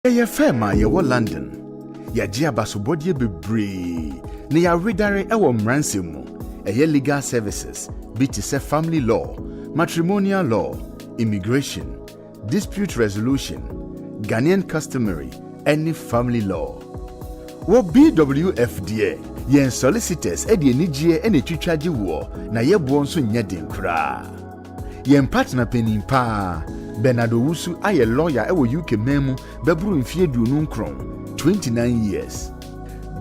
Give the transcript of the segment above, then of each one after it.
Ye fema ye wo London. Ya ji abasobodie bebree. Ne ya redare ewo mranse mu. Eye legal services, be to say family law, matrimonial law, immigration, dispute resolution, Ghanaian customary, any family law. Wo BWFDA, yen solicitors edi enijie ene twitwaje wo na ye bo nso nya den kra. Yen partner penin pa Bernardo Wusu aye lawyer ewo UK memu bebru mfie duonu nkron 29 years.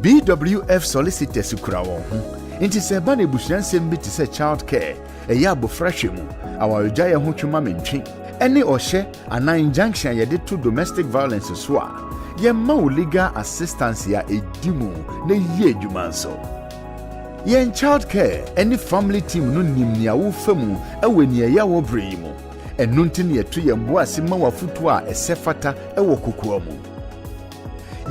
BWF solicitors kura won ho. Inti se ba na ebusuansem bi te se child care eye abofrahwe mu awarja ye ho twuma mentwe ene ohye ana injunction ye de to domestic violence so a ye ma legal assistance ya edimu na ye adwuma nso. Yen child care any family team no nim nia wo famu eweni ya wo brei mu enu ntini yetu ye mbo asema wafutu a esefata ewo kokoa mu.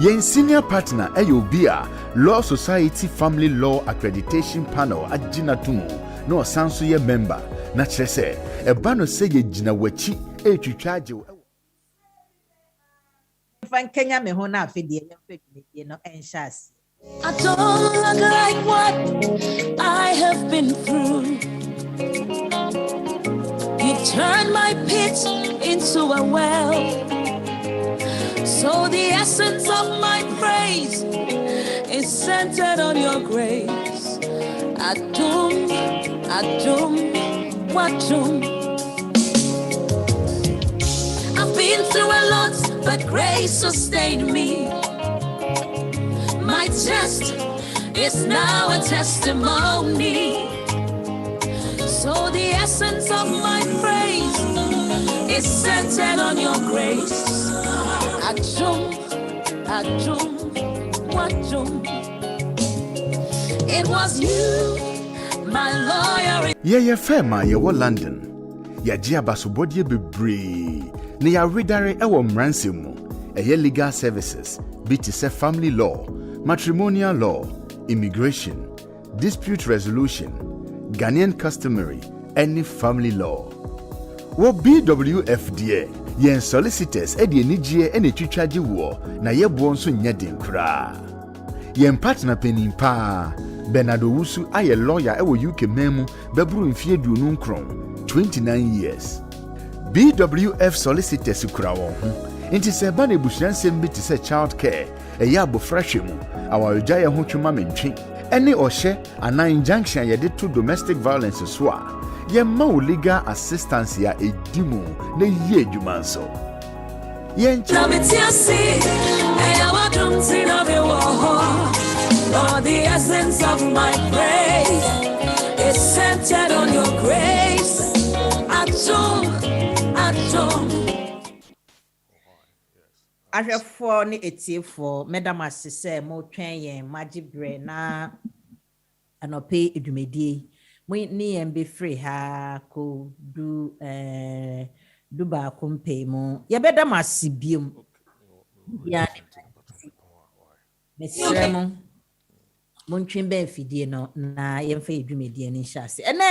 Yen senior partner Ayobia Law Society Family Law Accreditation Panel agina tumu no sanso ye member na kyerese eba no se ye gina wachi etwitwaje fan Kenya me ho na afedie ye no enshas. I don't look like what I have been through. You turned my pit into a well. So the essence of my praise is centered on your grace. Adum, Wadum. I've been through a lot, but grace sustained me. My test is now a testimony. So the essence of my praise is centered on your grace. Adum, Wadum. It was you, my lawyer. Ye fema ye wo London. Ya ji abasobodie bebree. Ne ya redare ewo mranse mu. Eye legal services, be to say family law, matrimonial law, immigration, dispute resolution, Ghanaian customary, any family law. Wo BWFDA, yen solicitors edi enijie ene twitwaje wo na ye bo nso nya den kra. Yen partner penin pa Bernardo Wusu aye lawyer ewo UK memu bebru mfie duonu nkron 29 years. BWF solicitors kura won ho. Inti se ba na ebusuansem bi te se child care eye abofrahwe mu awarja ye ho twuma mentwe ene ohye ana injunction ye de to domestic violence so a ye ma legal assistance ya edimu na ye adwuma nso. Yen Lord, the essence of my praise is centered on your grace. Ahwefo ne etiefo medam asese mo twen yen magibre na anope edwumedie mo ni yen be free ha ko du ba kompe mo ye bedam asibiem ya mesremo mo ntwen ba fidie no na yen fa edwumedie ni hyase ene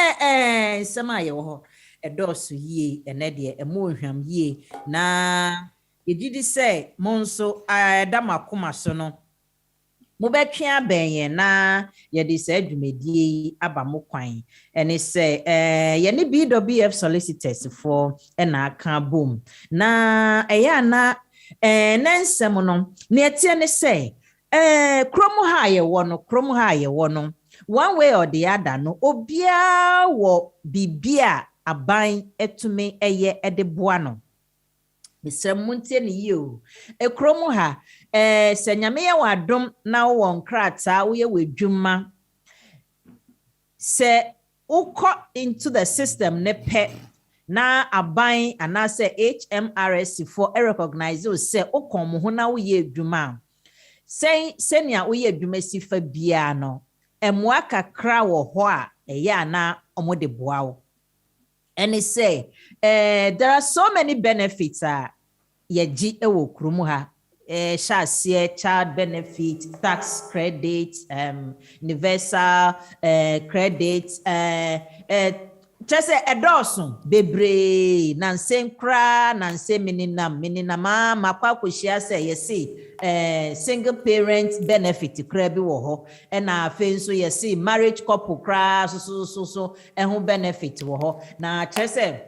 nsema ye wo ho edoso yie ene de emo hwam yie na yegidi say monso adama koma so no mo betwe abenye na ye de say adwumedie aba mo kwan ene say ye ne BWF solicitors for na aka bom na eya na nensem no na etie ne say kromo ha ye wo no one way or the other no obia wo bibia aban etume eye edeboa no Misemunte ni yo. Ekromu ha, se nyame ya wadom na wo nkrata wo ye wedwuma. Se uko into the system ne pe na aban anase HMRC for recognize you se ukom ho na wo ye adwuma. Se nia wo ye adwuma si fa bia no. Emwa kakra wo ho a eya na omode boa wo. And he say, there are so many benefits yeji ewo kurumu ha. Child benefit, tax credit, universal credit, Just a dawson, bebre, nansen cra, nansen mininama, makwa kushia say, yes, single parent benefit, crabby woho, and our face so you see marriage couple cra, so, and who benefit woho. Now, Chese,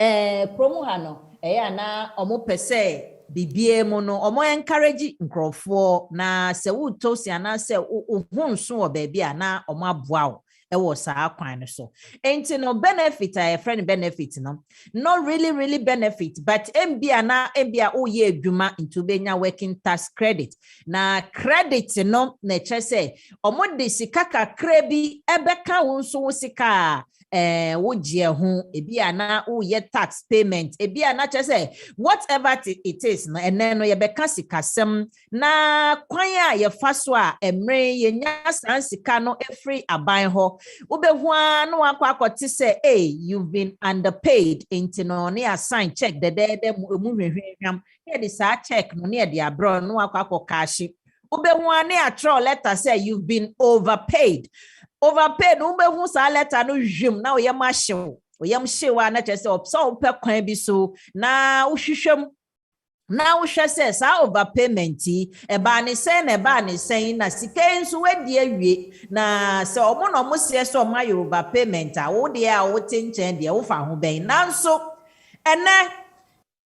promo hano, na omo pese. Bibie mo no omo encourage nkrofo na se wuto si ana se ohunso o baabi ana omo aboa ewo saa kwan no so enti no benefit a friend benefit no not really benefit but mbia oye adwuma into benya working tax credit na credit no na che se omo de sika kakra bi ebeka wonso wo sika wojie ho ebia na oye tax payment ebia na che say whatever it is no ene no ye beka sikasem na kwan a ye fa so a emre ye nya san sika no every aban ho obehu no akwa akote say you've been underpaid into no ne assign check the mu hwehwehwam ye de sa check no ne de abro no akwa akokashi obehu ne atro letter say you've been overpaid ube sa letter no hwem na oyam ahyew oyam hyewa na chese opso ope kwan bi so na uhwehwem na uhwe se sa overpayment eba ne sen na sika nso wadi awie na se omo no mo se so ma overpayment a wo de a wo tenchen de wo fa ho ben nanso ene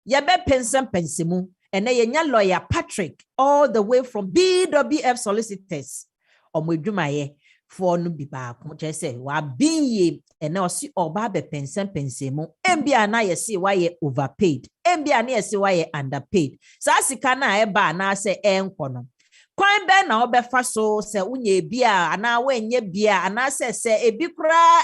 ye be pensemu ene ye nya lawyer Patrick all the way from BWF solicitors omo adwumaye for no be back just say wa binye and now see oba be pensemu embia na ye see why ye overpaid embia na ye see why ye underpaid so asika na e ba na say enko no kwan be na obefa so say unye bia ana wenye bia ana say ebi kura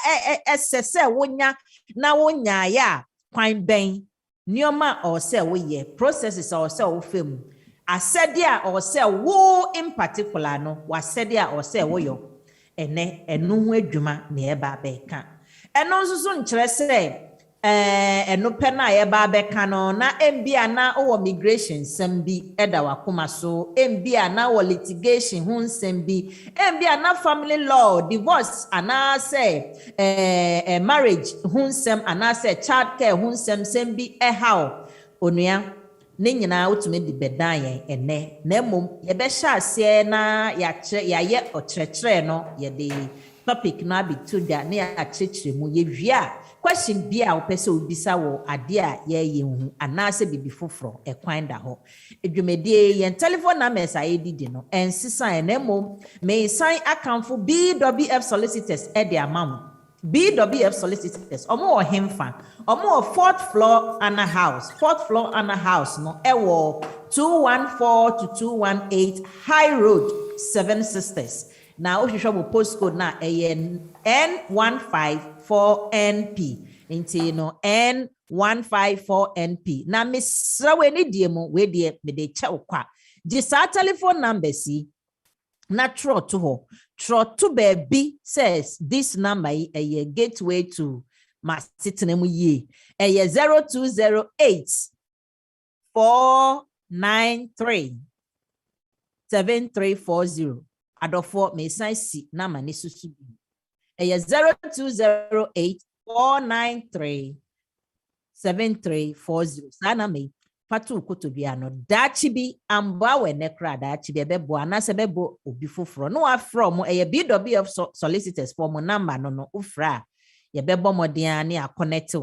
se wonya na wonya ya kwan ben nioma or say we ye processes or say wo fam asedia or say wo in particular no wasedia or say wo yo ene enu ho adwuma na eba beka eno nso so nkyere se eno pe na eba beka no na embia na o migration sembi eda wakoma so embia na o litigation ho sembi embia na family law divorce ana se marriage ho sem ana se child care ho sembi how onua ne nyina otumi di bedan yen ene na mom ye be hya ase na ya ye okyerɛkyerɛ no ye de topic na bi to da na ya kyerɛkyerɛ mu ye wia question bi a opese obisa wo ade a ye hu ana se bibi foforo ekwan da ho edwumedie yen telephone numbers a ye didi no ensisa ene mom me sign account for BWF solicitors e de amam BWF solicitors omo hemfa omo fourth floor and a house no ewo 214 to 218 High Road 7 Sisters na ohwehwe postcode na N154NP inti no N154NP na misrawe ni die mo we die me de che kwa di sa telephone number si na trot to baby says this number a gateway to my sitting ye a 0208 493 7340 adofo me si na mani susu a 0208 493 7340 sana me patu kotobiano dachi bi amba we nekra dachi bi bebo anase bebo obi foforo no afro mo BWF solicitors for mo number no ufra ye bebo modern ne connect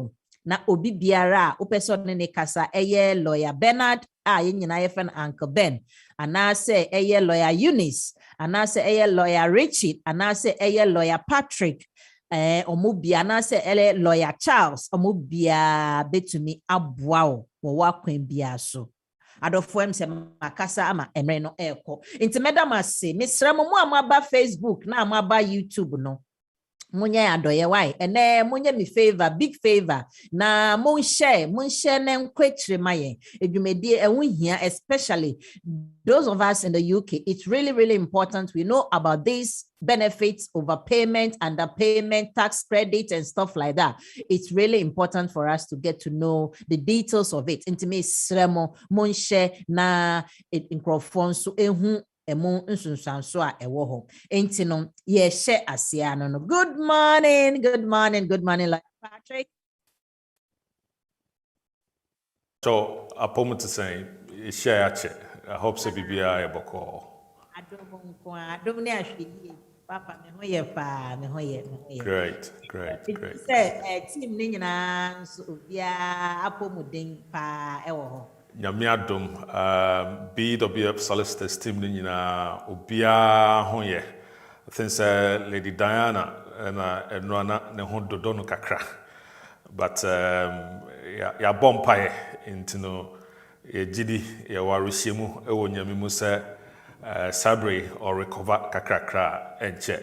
na obi biara opeso ne kasa lawyer Bernard ye nyina ye fen Uncle Ben anase lawyer Eunice anase lawyer Richard anase lawyer Patrick omubia na se lawyer Charles omubia betumi aboao wo wakwan bia so adofo em se makasa ama emre no eko inti madam ase misra mo amaba Facebook na amaba YouTube no munye adoye why ene munye mi favor big favor na mun share ne nkwetire maye edwumedie ehunhia especially those of us in the UK. It's really important we know about these benefits, overpayment, underpayment, tax credit and stuff like that. It's really important for us to get to know the details of it. Intime sremo mun share na inkrofon so ehun emu nsunsuanso a ewo ho enti no ye hye asia no. Good morning, like Patrick. So apomu to say share I hope so bibia eboko. Adom ne ahwe papa me ho ye pa me ho ye. Great. Say team ni nyina nso obia apomuden pa ewo ho. Nyame adom BWF solicitors team ni nyina obia ho ye. I think say Lady Diana na enwana ne ho dodo no kakra. But ya bompae into no ye gidi ye warishemu ewo nyame mu say sabre or recover kakrakra enche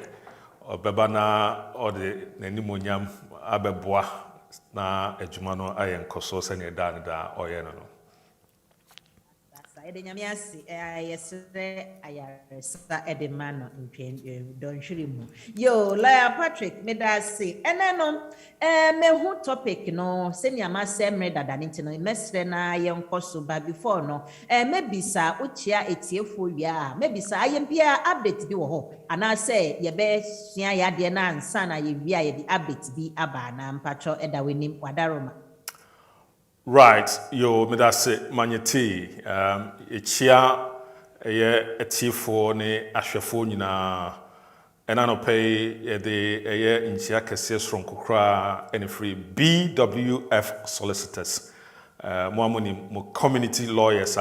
obeba na ode nanimonyam abeboa na adwuma no ayenkoso se ne da oye no. Ede nyame ase yesre ayaresa ede mano ntwen don hwirimu yo la Patrick me da se ene no me hu topic no se ni amase mre dada nti no mesre na yenkoso ba before no mebisa ochia etiefo wia mebisa ayempia update bi wo ho ana se ye be sua ya de na ansa na ye wia ye di update bi aba na mpacho eda wenim wadaroma. Right, yo me da se manyeti echia eye etifo ne ahwefo nyina ena no pay de eye nchia kese sronkokra ene free BWF solicitors mo amoni mo community lawyers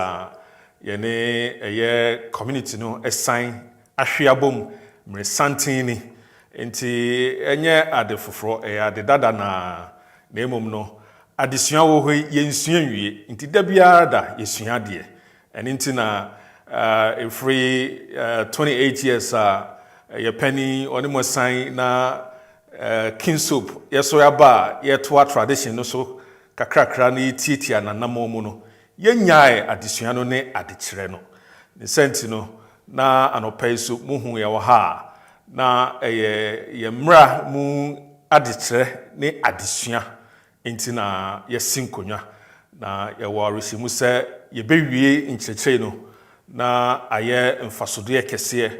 ye ne eye community no assign ahweabom mresantini enti enye ade foforo ade dada na emom no adesua wo ho yensua nwie nti da biara da yesua de ene nti na every 28 years ye penny oni mo sign na king soup yeso ya ba ye to tradition no so kakrakra na titia na namomu no yenyae adesua no ne adekire no ne senti no na anopai so muhu ye wo ha na ye mra mu adekire ne adesua enti na yesinkonya na ye warisi mu se ye bewie nkyekye no na aye mfasodo ye kese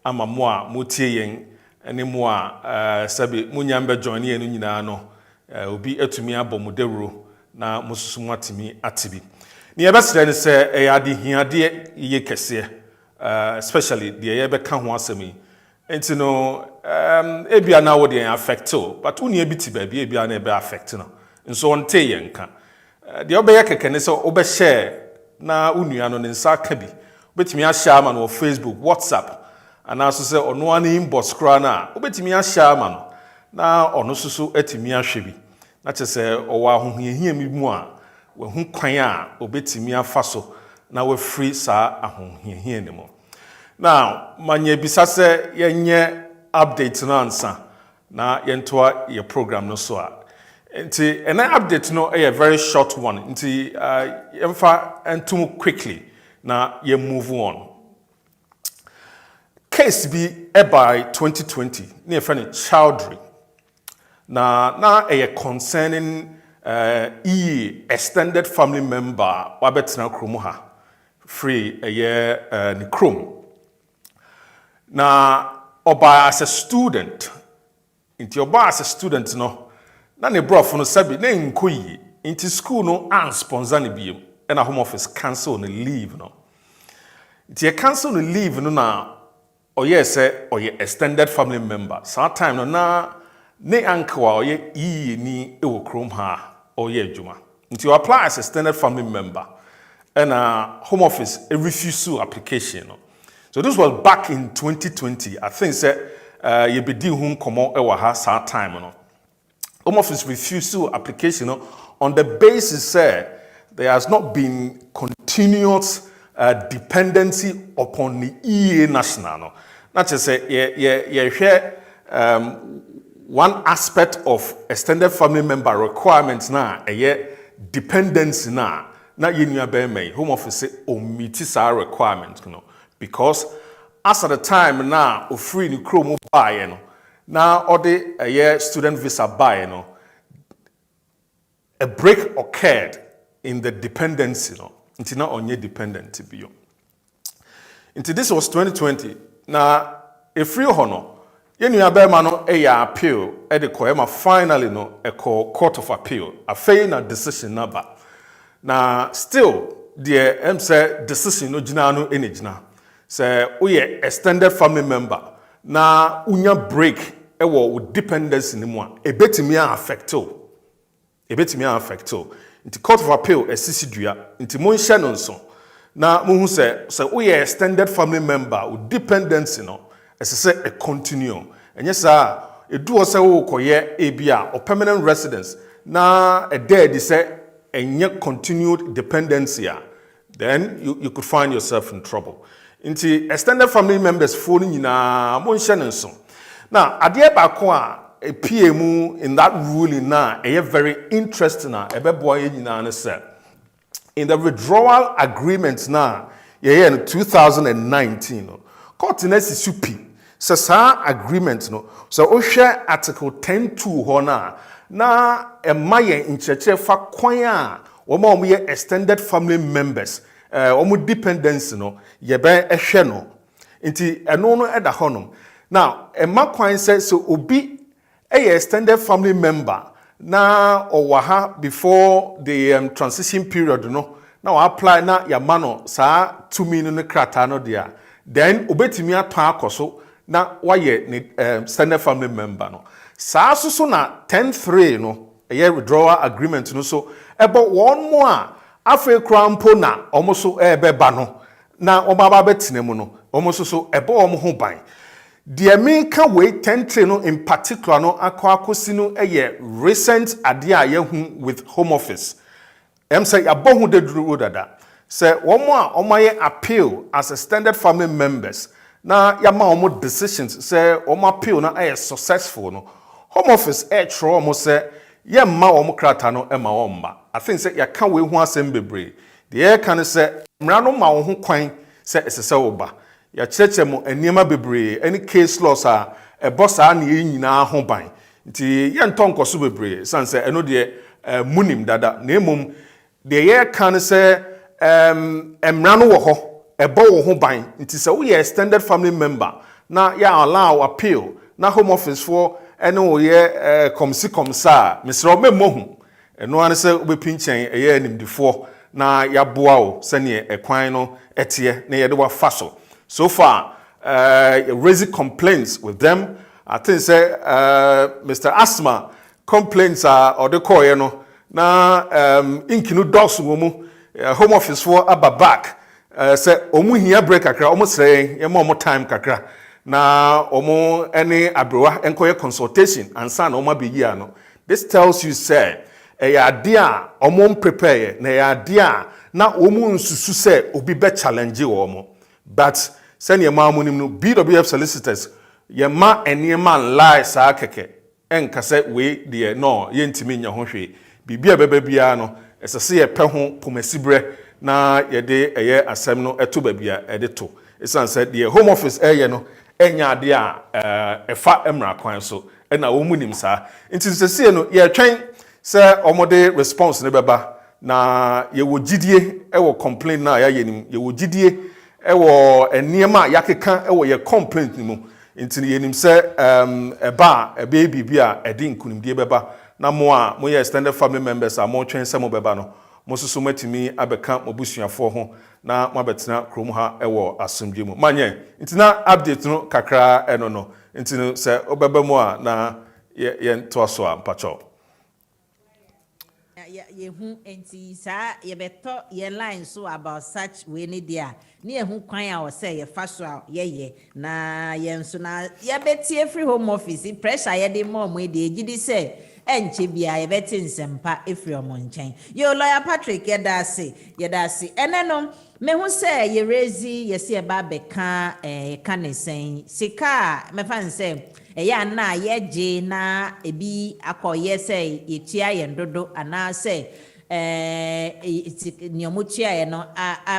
ama mo a motie yen ene mo a sabe munyamba join ye no nyina no obi atumi abomodewro na mususu matimi atibi ne ye besere ne se ade hiade ye kese especially the ye be ka ho asemi enti no ebia na wo de affect but uni ebiti ba ebia na ebe affect no nso onte yenka de obeye kekene se obehye na unua no ne nsa ka bi obetimi ahya ama no Facebook WhatsApp ana so se ono ani inbox kra na obetimi ahya ama no na ono susu atimi ahwe bi na chese owa ahohiahia mi mu a wahu kwan a obetimi afa so na we free sa ahohiahia ne mo now manye bisa se yenye update no ansa na yentoa ye program no so a nti an update no a very short one nti yemfa entum quickly na ye move on case be by 2020 near friend childry na a concerning extended family member wabetna kromoha free a year ni krom na oba as a student into oba as a student no na ne brof no sabi na nkoyi into school no an sponsor ne biem and a home office cancel no leave no into cancel no leave no na oye say oye extended family member so time no na ne uncle oye ni ewo krom ha oye adwuma into you apply as extended family member and home office a refusal application no. So this was back in 2020. I think say you be di hu komo ewa ha sa time no. Home office refusal application no, on the basis say there has not been continuous dependency upon the EA national no. Not just say you share one aspect of extended family member requirements na dependency na yenu be me home office say omiti sa requirement no. Because as at the time now of free ni kromo buy no now or the a year student visa buy no a break occurred in the dependency no until now on your dependent bio Into this was 2020. Now, a free honor. Yenu abema no appeal the koema finally no court of appeal. A fair na decision number. Now still the say decision no jina no any jina. Say we extended family member. Na unya break with dependence ni mo. Ebetimi affect o. Ebetimi affect o. Into court of appeal esisi dua. Into mo nhye no nso. Na mo hu say we extended family member with dependence no. As I say, a continue. And yes, sir, it do also koye ABR or permanent residence. Now, a day they say, and yet continued dependency. Then you could find yourself in trouble. Into extended family members falling in a motion. Now, Adia Bakwa, a PMU in that ruling now, a very interesting. A boy in the withdrawal agreements now, in 2019. Court in SCP. So, agreement no. So, we share Article 10(2) hona. Na maye in cheche fa kwanya. Wama omu extended family members. Omu dependents no. Yebe eshe no. Inti eno eda honum. Now, ma kwanya says so obi extended family member. Na owaha before the transition period no. Now apply na yamano sa 2 million krata no dia. Then obetimi atwa akoso na waye ni standard family member no saa so na 10(3) no withdrawal agreement no so ebo one more afa krampo na omoso ebeba no na obaba betinemu no omoso so ebo omo ho ban de America way 10(3) no in particular no akwakosi no recent ade a yehu with home office say abohu de duru dada say one more omaye appeal as a standard family members na yama omo decisions say omo appeal na successful no home office tro omo say yemma omo krata no ema omma I think say ya kan we hu asem bebre de kan say mra no ma wo ho kwan say esese oba ya cheche mo eniema bebre any case laws a bossa na nyina ho ban nti ye ntonkoso bebre san say eno de munim dada na emom de ye kan say emra no wo ho ebo wo ho ban nti se we extended family member na ya allow appeal na home office for ene wo ye komsa misro memohu eno an se obepinchen eye animdifo na ya boa o se ne ekwan no etie na ye de wa faso so far raising complaints with them I think say Mr. Asma complaints are or the call no na inkinu dogs wo mu home office for aba back say omu hia break kakra omu srey ye mo time kakra na omu any abrewa enkoye consultation ansa na omu abeyi no this tells you say ya ade a omu prepare na ya ade a na omu nsusu say obi be challenge wo omu but send your mamu nim no BWF solicitors ye ma eniema lie sa keke enka say we de no ye ntimi nya ho hwe bibia beba bia no esese ye pe ho pomasibre na yede eye asem no eto babia edeto esan said the home office eye no enya ade a efa emra kwan so na wo munim sa ntisese no ye twen se omode response ne beba na ye wo gidie e wo complaint na ya yenim ye wo gidie e wo eniema yakeka e wo ye complaint ni mu ntini yenim se ebe bibia ede nkunimdie beba na mo a mo ye extended family members a mo twen se mo beba no mosusu matimi abeka mobusuafo ho na mabetena krom ha ewo asomdwe mu manye ntina update no kakra eno no ntino se obeba mu a na ye nto so a mpacho ye hu enti sa ye beto ye line so about such we need there ne ye hu kwan a o say ye fa so a ye na ye nso na ye betie free home office pressure ye de mo e de gidi say enche bia ye beti nsempa efri omo nchen yo lawyer Patrick yedase eneno me hu say ye rezi ye se ba beka kanesen sika me fan say ya na ye je na ebi akoye say ye tia ye ndodo ana say nyomutia no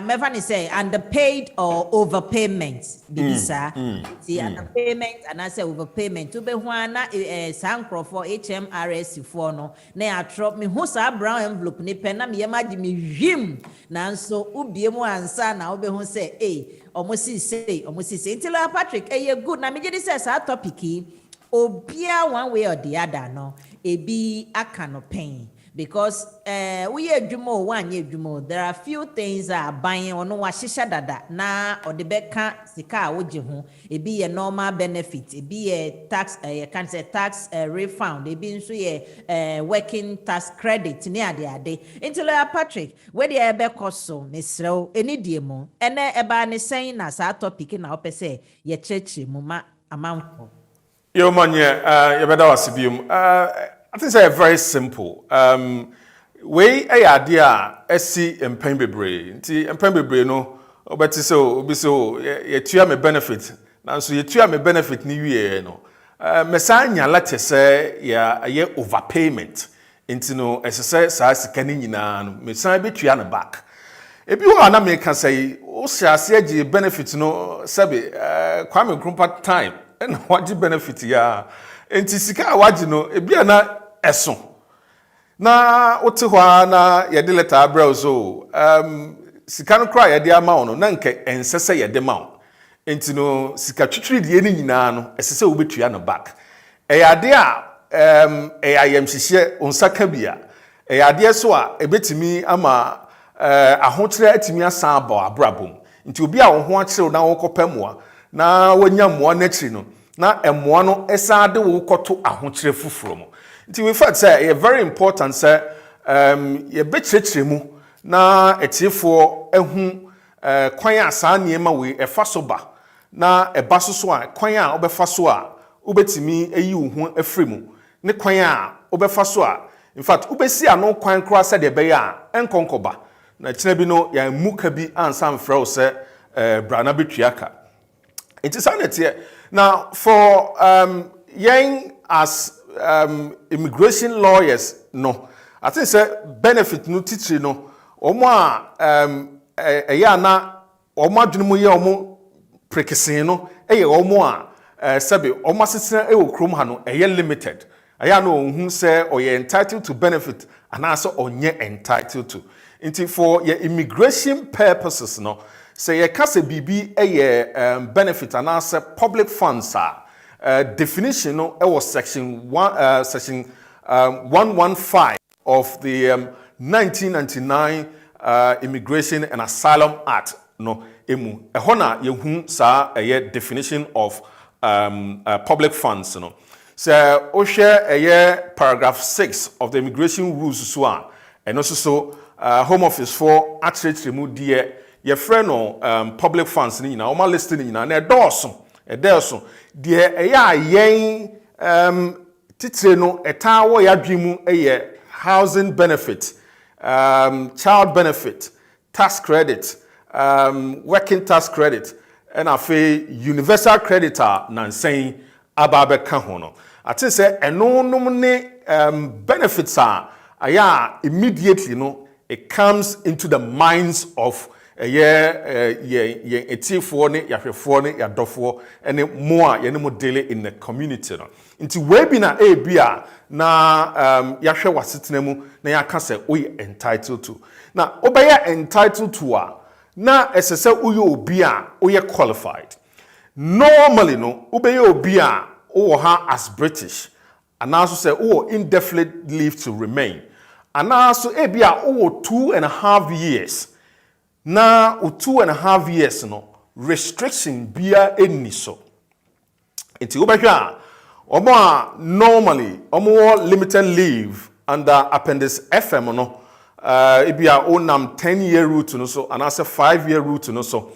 mefa ni say underpaid or overpayment bibisa see underpayment and I say overpayment to be na sankrofo HMRC for no na ya drop me ho sa brown envelope ni pen na me yema me hwim nanso ubie mu ansa na obe ho say omosi say until Patrick good na me je say sa topic obia one way or the other no ebi aka no pain because we adwumo one adwumo there are few things are buying ono wa hihya dada na odebeka sika woje ho ebi ye normal benefit ebi ye tax can say tax refund ebi nso ye working tax credit ni ade until Patrick we dey ebe koso mesrew eni die mu ene eba ne sen na sa topic na opese ye cheche mu ma amount. Yo manye yebeda wasibium I think it's very simple. We idea esi empen bebre. Nti empen bebre no obeti so obi so ye tua me benefit. Nanso ye tua me benefit ni wie no. Mesanya lete se ya ye overpayment. Nti no esese sa sika ni nyina no mesan be tua na back. Ebi wo na me kan say o siase agi benefit no sabe kwame krumpa time and waji benefit ya. Nti sika waji no ebi na eso na ote hwa na yede letter abra so sika no kra yede ama ono na nke ensese yede ma wo enti no sika twitwiri de ni nyina no esese wo betua no back eyade a ayam hihye onsaka bia eyade so a ebetimi ama ahotire atimi asan aba abrabom nti obi a wo ho akire na wo kopamoa na wanya moa na akiri no na emoa no esa de wo koto ahotire fufuro mo. In fact, say it's very important. Say, ye betchire mu na etifo ehu kwan asa niema we efasoba na ebaso so a kwan a obefaso a ubetimi eyi wo hu afri mu ne kwan a obefaso a in fact ubesi ano kwan kra se de be ya enkonkoba na kire bi no ya muka bi ansa mfra wo se brana betuaka. It is sanity now for yen as immigration lawyers no I think say benefit no teacher no omo a ya na omo adwene mu ye omo prekesen no eye omo a sabe omo asesena e wo krom ha no eye limited aya no ohun say oye entitled to benefit and also onye entitled to until for your immigration purposes no say ye kase bibi eye benefit and also public funds are definition no was section 115 of the 1999 Immigration and Asylum Act no emu ehona yehu sa definition of public funds no so o share paragraph 6 of the immigration rules so and also so home office for actually mu die ye friend no public funds ni na o ma list ni na edoso de eya yen titire no eta wo ya dwemu housing benefit child benefit tax credit working tax credit and afi universal creditor nansen ababeka ho no ati se enonum ne benefits aya immediately no it comes into the minds of etifo ne yahwefo ne yadofo ene mo a ye ne mo daily in the community no nti we bi na ebia na yahwe wasetena mu na yaka se we entitled to na obeye entitled to a na esese uye obi a uye qualified normally no obeye obi a wo ha as British and also say oh indefinite leave to remain and also ebia oh 2.5 years na 2.5 years no restriction bia eni so enti obehwa omo a normally omo limited leave under appendix FM no ebia onam 10-year route no so and also 5-year route no so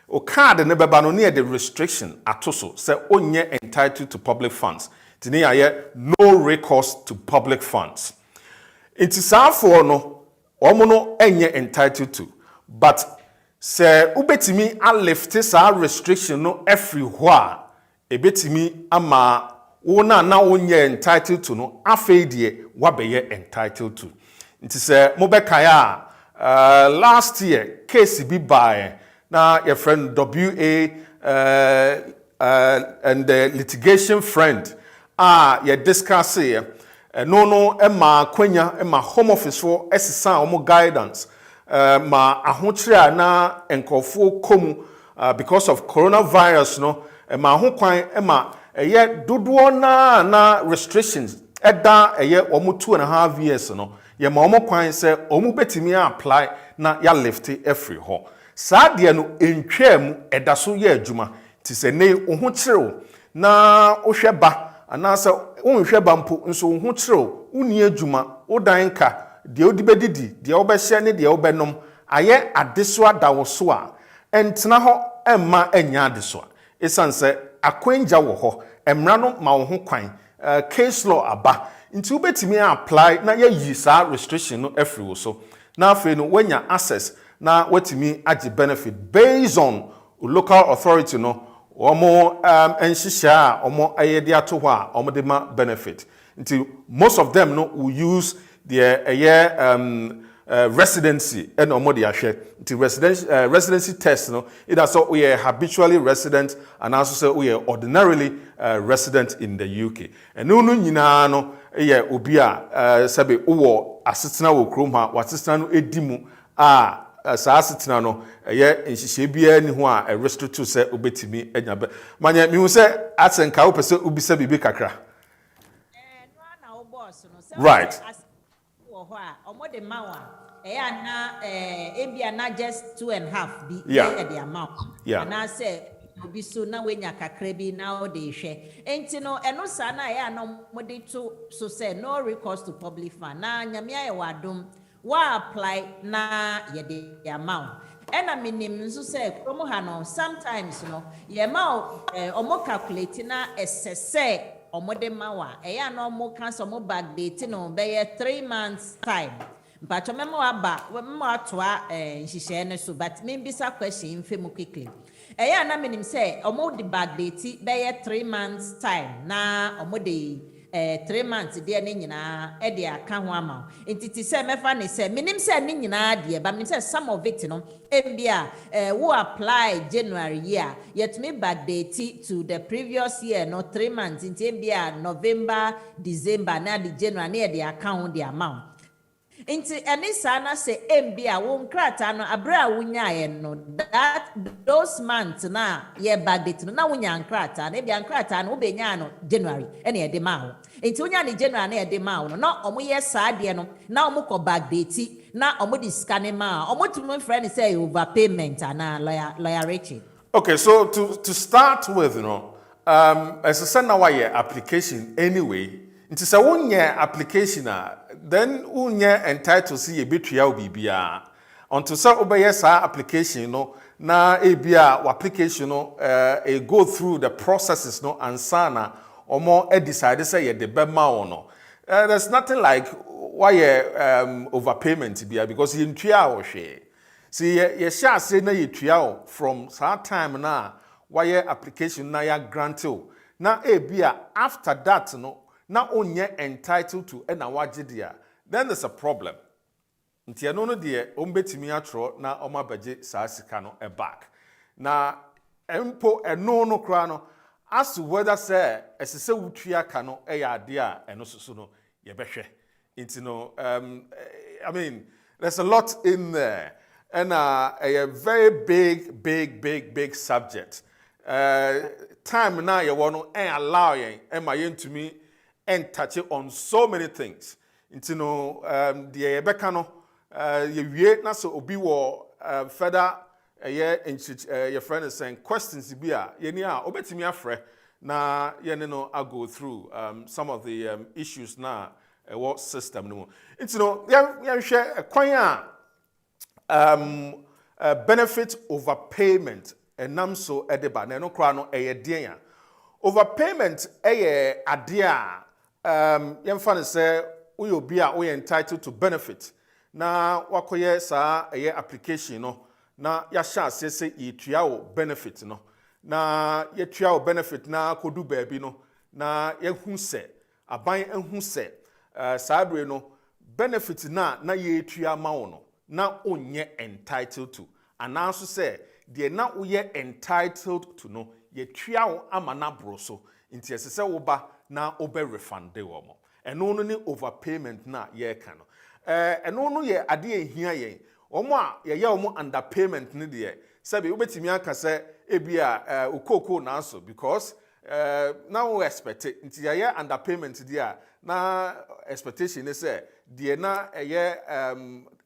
o card ne beba no near the restriction atoso say onye entitled to public funds tini aye no recourse to public funds enti safo no omo no enye entitled to. But say ubetimi a lifte sa restriction no everywhere ebetimi ama wona na onye entitled to no afeidie wabeye entitled to nti se mo be kan a last year case bi by na your friend WA and the litigation friend you discuss here no Emma kwenya Emma home office for esisa omo guidance ma ahokyere na enkofo komu because of coronavirus no Emma ho kwan Emma dodo na restrictions eda omo 2.5 years no ye ma omo kwan se omo betimi apply na ya lift every ho saa de no entwam eda so ye adwuma ti se ne ho kyerɛ na ohwɛ ba anasa wonhwɛ ba mpo nso ho kyerɛ uni adwuma wodan ka de odi bedidi de obɛhyɛ ne de obɛnom ayɛ adeso adawo so a entena ho emma enya adeso a esanse akwanja wo ho emra no ma wo ho kwan case law aba nti wobetimi apply na yi saa restriction no every wo so na afei no wanya access na watimi agi benefit based on local authority no omo enhihia omo ayede ato ho a omo de ma benefit nti most of them no will use the residency and omo de ahwe nti residency test no either so we are habitually resident and also say we are ordinarily resident in the UK and no nyina no obi a sabe wo asetena wo krom ha wasetena no edimu a saa asetena no nhihye bia ni ho a restrict to say obetimi anya be manya mi hu say asenka wo pese obisa bibi kakra no na wo boss no say right wo ho a omode mawa na ebia na just 2.5 bi the amount and I say obi so na wenya kakra bi na o de hwe enti no eno sa na no mode to so say no recourse to public fund na nyame aye wadom wa apply na ye the amount ena minim nso say promo ha no sometimes no ye ma omo calculate na esese omo de mawa na omo kan so omo backdate no be 3 months time mpacho memo aba memo atoa nhihye ne so but me bisa question mfemu quickly na minim say omo de backdate be 3 months time na omo de 3 months de ne nyina de aka ho ama entiti say mefa ne say minim say ne nyina de ba minim say some of it no mbia wo apply January year yet me backdate to the previous year no 3 months enti mbia November December na de January na de aka ho de amount Inti enisa na se mbia wo nkrata no abra wunyae no that those months na ye backdate no na wunya nkrata na bia nkrata no obenya no January ene ye de ma ho inti wunya ni January na ye de ma ho no na omo ye saa de no na omo ko backdate na omo di scan ma omo tumi friend say overpayment na lawyer Richie. Okay, so to start with, as I said now why application anyway nti se wonye application then wonye entitled see ebetua obibia until say obeye sa application no na ebia application no go through the processes no ansana omo decide say ye de bema no there's nothing like why overpayment bia because ye ntua wo hwe see ye sha say na ye tua from that time na why application na ya grant na ebia after that no na onye entitled to ena wagidia then there's a problem nti eno no de ombetimi atro na omabaje saa sika no back na empo eno no kra no as to whether say esese wutua ka no ya ade a eno soso no ye behwe nti no I mean there's a lot in there and a very big subject time na ye wono allow yen ma yentumi and touch it on so many things. Into no the Ebekano ye wie na so obi wo further your friend is saying questions bia ye ni a obetimi afre na ye no I go through some of the issues na what system no. Into no ye share kwan a benefit overpayment enam so edeba na no kra no dean overpayment ade a yemfa ne say we obi a we entitled to benefit na wakoye sa application no na ya sha say yetua wo benefit no na yetua wo benefit na kodu baabi no na yehu se aban ehu se sabre no benefit na ye tua ma wo no na onye entitled to anaso say de na wo ye entitled to no ye tua wo ama na bro so nti esese wo ba na obe refund wo mo eno no ni overpayment na ye ka no eno no ye ade ehia ye omo a ye omo underpayment ni de sabe obetimi aka se ebia okoko na so because now we expect it nti ye underpayment dia na expectation is say de na ye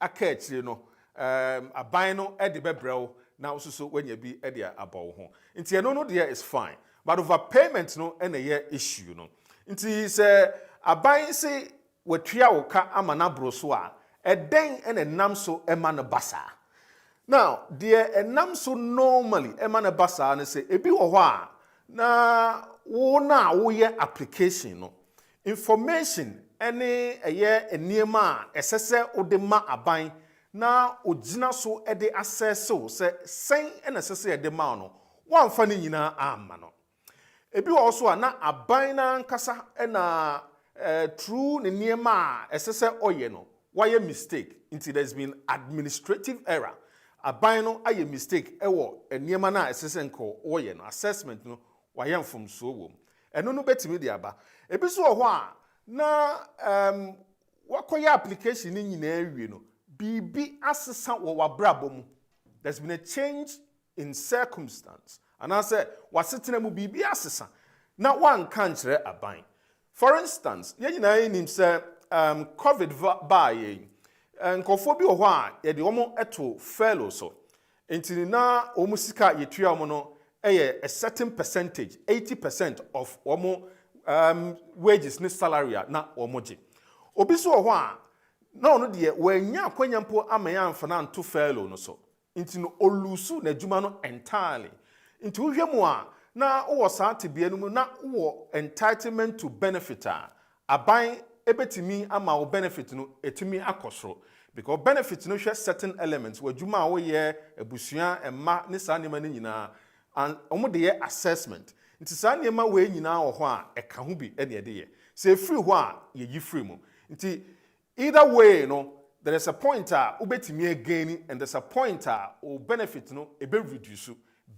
aka akire no aban no e de bebrɛw na so wanya bi e de abɔ ho nti eno no there is fine but overpayment no e na ye issue no nti se aban se watua wo ka ama na bro so a eden e na nam so e ma no basa now there enam so normally e ma no basa no se ebi wo ho a na wo ye application no information any eye eniema a esese ode ma aban na ogina so ede access so se sen na esese ede ma no wamfa ni nyina amma no ebi wo so a na aban na nkasa na true ne niema a esese oye no why mistake into there's been administrative error aban no aye mistake ewo eniema na esese nko oye no assessment no why from so wo eno no betimi de aba ebi so ho a na wakoya application ni nyina awie no bibi asesa wo wabrabo mu there's been a change in circumstance and I say wasetena mu bibi asesa na wan kan kire aban for instance ye nyina nim say covid ba ye nkofo bi ho a ye de omo eto fellow so entini na omu sika yetua omo no a certain percentage 80% of omo wages ni salary na omoje obi so ho a na ono de wanya kwanyampo amaya amfana nto fellow no so nti no olusu na adwuma no entirely nti wohwemu a na wo sa tebia no mu na wo entitlement to benefit aban ebetimi ama wo benefit no etimi akosoro because benefit no hwe certain elements wadwuma a wo ye abusua emma ne sa nema ne nyina and omo de assessment nti sa nema we nyina wo ho a eka ho bi ene de ye se free ho a ye yi free mu nti either way no there is a point ubetimi again and there's a point o benefit no e be reduce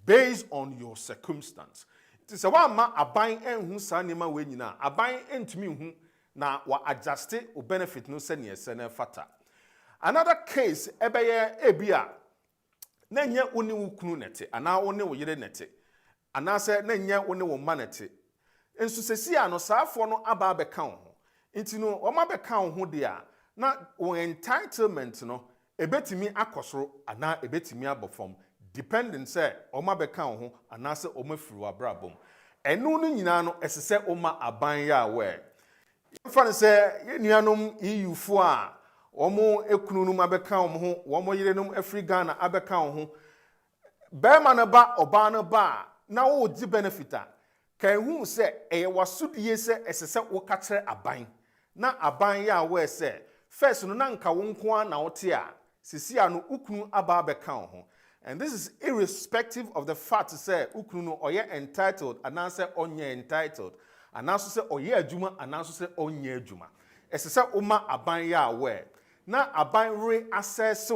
based on your circumstance nti se wa ma aban enhu sa nema we nyina aban entumi hu na wa adjust o benefit no se ne ese na fata another case ebeye ebia na nya woni wukunu nete ana woni wo yire nete ana se na nya woni wo manete ensu sesi ano saafo no aba abeka ho nti no wo ma beka ho de a na wo entitlement no ebetimi akosoro ana ebetimi abofom depending say o ma beka ho ana se o ma firi wa brabom enu no nyina no esese o ma aban ya we yefane se ye nuanom EU fo a omo ekunu num abeka ho omo yire num afri Ghana abeka ho be ma na ba oba na ba na wo di benefita kan hu se eye wasudie se esese wo ka kire aban na aban ya we se first no na nka wo nko na wote a sisi a no ukunu aba abeka ho and this is irrespective of the fact to say ukunu no oye entitled and answer onye entitled and also say oye adwuma and also say onye adwuma esese uma aban ya we na aban re access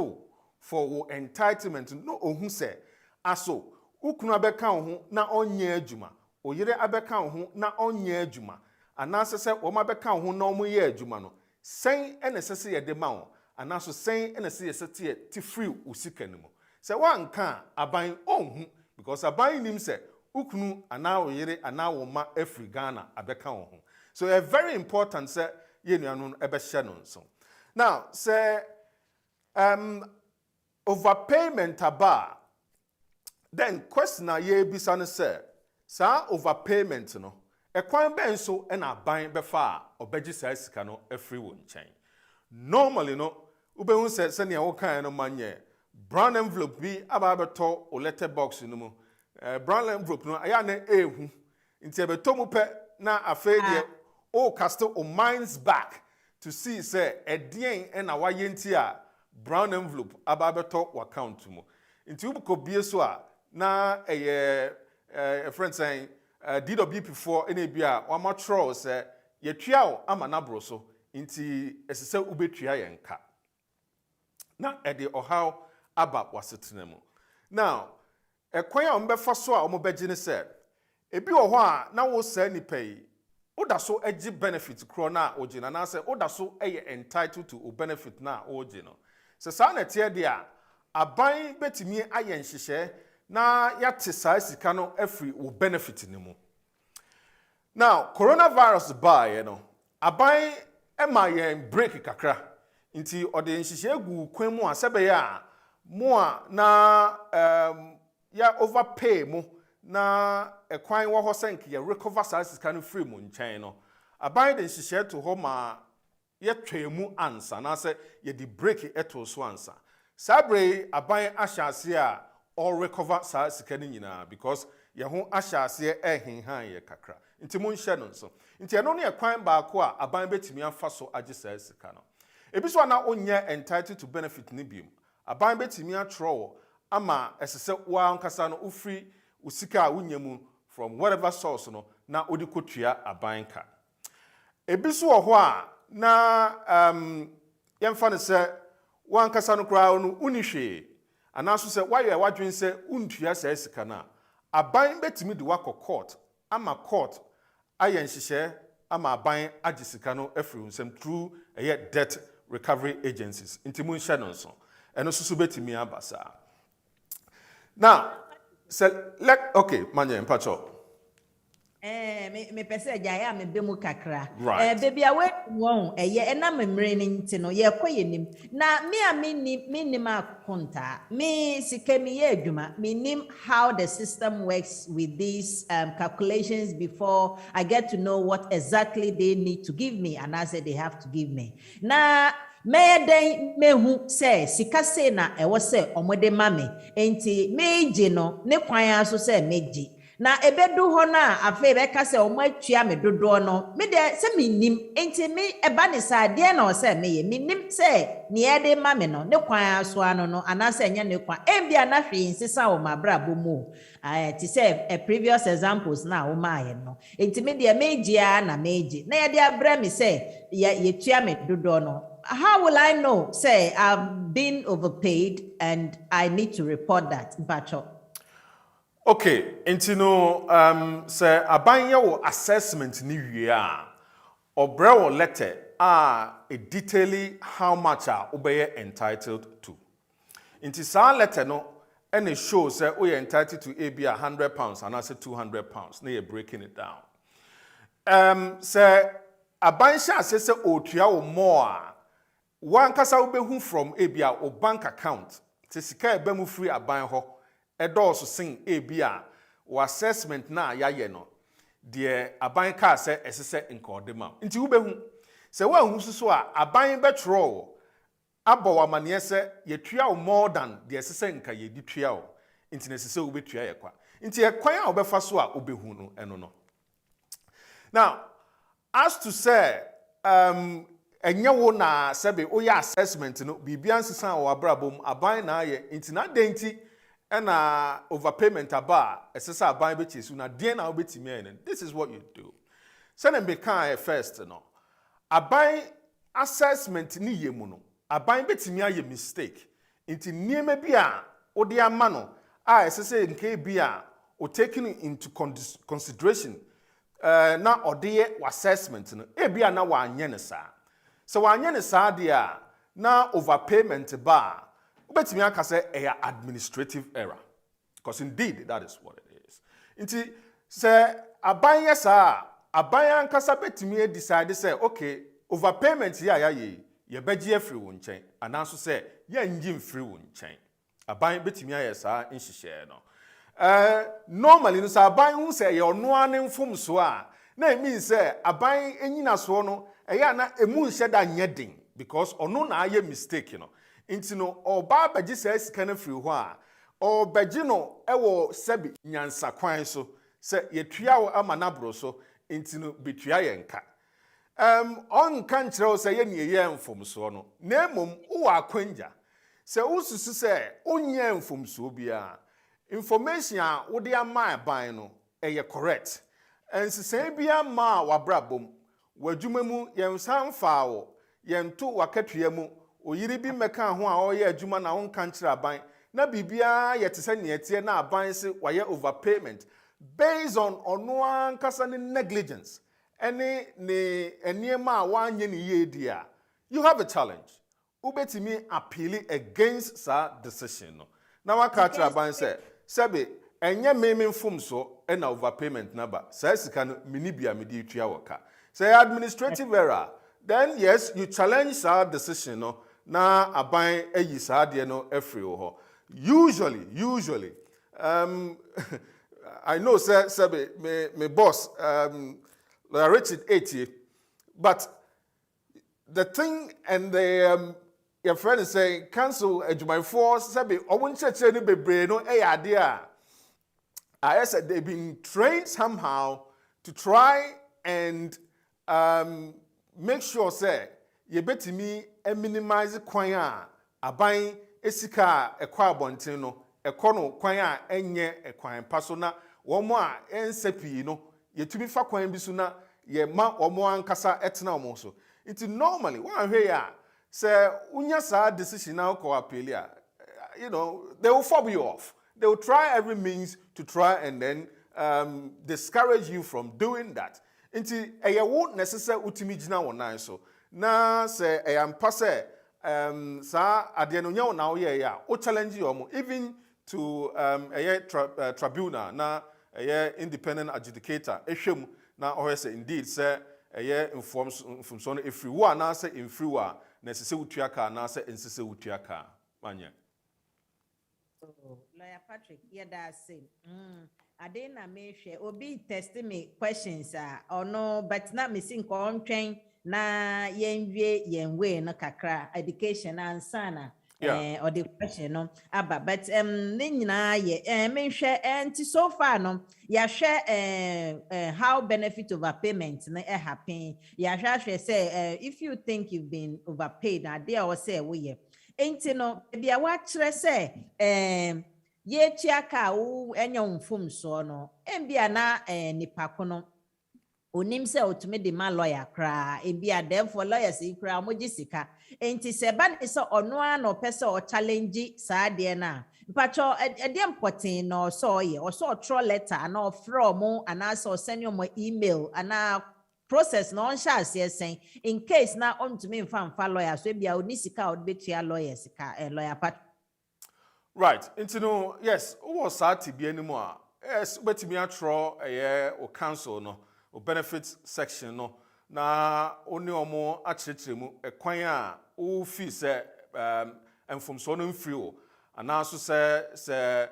for wo entitlement no ohun se aso ukunu abeka ho na onye adwuma oyire abeka ho na onye adwuma anase se wo mabeka ho na omo ye adwuma no sen enesese ye de ma wo anaso sen enese ye sete ti free usika no mu se wanka aban onhu because aban nim se ukunu ana oyire ana wo ma afri Ghana abeka ho so a very important say ye nuanu ebe hye no nso now say overpayment aba then question na ye bisa no say sa overpayment no ekwan ben so na aban befa obeji sa sika no afri wo nchen normally no ubehun se ne wo kan no manye brown envelope bi aba beto o letter box no mu brown envelope no aya na ehu nti ebeto mu pe na afei de o cast o minds back to see say edien na waye nti a brown envelope aba beto account mu nti ubiko bie so a na a friend saying DWP4 ene bia wa matro say ye twa o ama na bro so inti esese ubetua yenka na ede ohaw aba wasetena mu. Now ekwan a ombefa so a omobegye ne se ebi wo ho a na wo sa nipa yi oda so agi benefit kro na ogina na se oda so eye entitled to o benefit na ogi no se sa na tie de a aban betimi aye nhihye na yate sa sika no afri o benefit ni mu. Now coronavirus ba no aban ema ye break kakra nti ode nhihye gu kwan mu a sebe ya mo a na ya overpay mu na ekwan wo ho senk ye recover services kan free mu nchen no aban de nhihye to ho ma ye twemu ansa na se ye di break eto so ansa sabre aban ahyase a all recover services kan nyina because ye ho ahyase ehenhan ye kakra nti mu nhye no so nti eno ne ekwan ba ko a aban betimi afa so age services kan no ebi so na onye entitled to benefit ni biem aban betimi atro ama esese wa nkasa no ufri usika unyemu from whatever source no na odi kotua aban ka ebi so ho a na yemfa ne se wa nkasa no kra no unihwe anaso se waye wadwen se untua sa sika na aban betimi di wakọ court ama court ayen hihye ama aban agisika no afri nsem through debt recovery agencies intimu nhye no so eno susu betimi abasa. Now, okay, manye mpacho. Me pese jaya me be mu kakra. Right. Baby awe won ye na memre ni nti no ye koye nim. Na me a me nim akonta. Me sike me ye adwuma. Me nim how the system works with these calculations before I get to know what exactly they need to give me and I say they have to give me. Na me den mehu se sika se na ewo se omode mame enti meje no ne kwan aso se meji na ebedu ho na afa beka se omo atua me dodo no me de se me nim enti me eba ne sa de na o se me ye me nim se ne ye de mame no ne kwan aso ano no anase enya ne kwan embia na hwe insisa o mabra bomu ti se previous examples na o ma ye no enti me de meji a na meji na ye de abra me se ye tua me dodo no. How will I know, say, I've been overpaid and I need to report that, Bacho? Okay, enti no, say, abanye wo assessment ni wie a, obre wo letter detailing how much obeye entitled to. Enti sa letter no, and it shows say we entitled to a be £100 and I say £200. Now you're breaking it down. Say, abanye say otua wo more. One kasa ubehu from ebia o bank account te sika ebe mu free aban ho edoso sin ebia o assessment na yaye no de aban ka se esese nkodema nti ubehu se wa hu suso a aban betro abawa mane se yetua o more than de esese nka ye di tua o nti nesese ubetua ye kwa nti ye kwan a obefa so a ubehu no eno no. Now as to say enye wo na sebe oya assessment no bibia nsesa wo abrabom aban na aye intina denti na overpayment aba esesa aban be chesu na den na obetimi en. This is what you do. Send them bekan first no aban assessment ni yemu no aban betimi aye mistake inti niema bia odi ama no esese nke bia o taking into consideration na odi assessment no bia na wa anye ne sa. So wanye ne saa dia na overpayment ba ubetimi aka say administrative error because indeed that is what it is. Nti say aban yesa aban ankasa betimi decide say okay overpayment ya ye begye free wo nchen ananso say ya ngi free wo nchen aban betimi ayesa nhihye no normally no say aban hu say ye ono ane mfom so a na mean say aban enyina so no eya na emu nheda nyedin because ono na aye mistake no nti no oba bagye say sika na free ho a o bagye no ewo sebi nyansa kwan so se yetua wo ama na bro so nti no betua ye nka on kan kire wo se ye ne ye mfom so no na emom wo akwanja se ususu se onye mfom so bia information a wo de ama ban no eye correct ense se bia ma wabrabom wadwuma mu yɛnsan faawo yɛnto wakatua mu oyiri bi mmɛka ho a ɔyɛ adwuma na wonka nkyerɛ aban na bibia yɛte sɛ neɛteɛ na aban se wayɛ overpayment based on ɔno ankasa ne negligence ɛne ne nneɛma a wanyɛ ne yie di a you have a challenge wobɛtumi appeal against sa decision no na waka kyerɛ aban sɛ sɛbe ɛnyɛ meme mfom so ɛna overpayment naba saa sika no mini bia mede tua wɔka say administrative error then yes you challenge sa decision no na aban ayi saa deɛ no afiri wo hɔ usually I know sɛ me boss Lawyer Richard 80 but the thing and the your friend is saying cancel adwumayɛfoɔ sɛbe ɔmo nkyerɛkyerɛ no bebree no ɛyɛ adeɛ a I said they've been trained somehow to try and make sure say yɛbɛtumi minimize kwan a aban esika a ɛkɔ abɔnten no ɛkɔ no kwan a ɛnyɛ ɛkwan pa so na wɔn a ɛnsa pii no yɛtumi fa kwan bi so na yɛma wɔn ankasa ɛtena wɔn so nti normally wɔn ahwɛ yɛ a sɛ unya saa decision na ɔkɔ appeal a you know they will fob you off. They will try every means to try and then discourage you from doing that. Nti ɛyɛ wo necessary utimi gyina wɔn nan so na sɛ ɛyɛ mpa sɛ saa adeɛ no nya wo na woyɛ a o challenge you even to ɛyɛ tribunal na ɛyɛ independent adjudicator ehwɛ mu na ɔhɛ sɛ indeed sɛ ɛyɛ mfomso no efiri wo na sɛ emfiri wo a na ɛsɛ sɛ wotua ka na sɛ ɛnsɛ sɛ wotua ka manya. Lawyer Patrick, yeah, that's it. I didn't make sure obi test me questions or no, but not missing train na yenwe no kakra education and sana or the question no aba but nyina ye me hwe enti so far no ya hwe how benefit overpayment na happen ya hwe say if you think you've been overpaid na there or say we enti no bia wa kire say ye chiaka wo enya mfum so no embia na nipa ko no onim se otumi de ma lawyer kra ebia therefore lawyers kra moji sika enti se ba ne se ono a no pese o challenge saa de na mpacho e important no so ye o so tro letter na from ana so send you email ana process no on sha sen in case na on to me mfa lawyer so ebia oni sika o betua lawyer sika lawyer part right into no yes o was saa tibia ni mu a yes betimi atro o council no o benefits section no na oni omo akyerɛkyerɛ mu ekwan a o fi se enfomso no mfiri o ana so se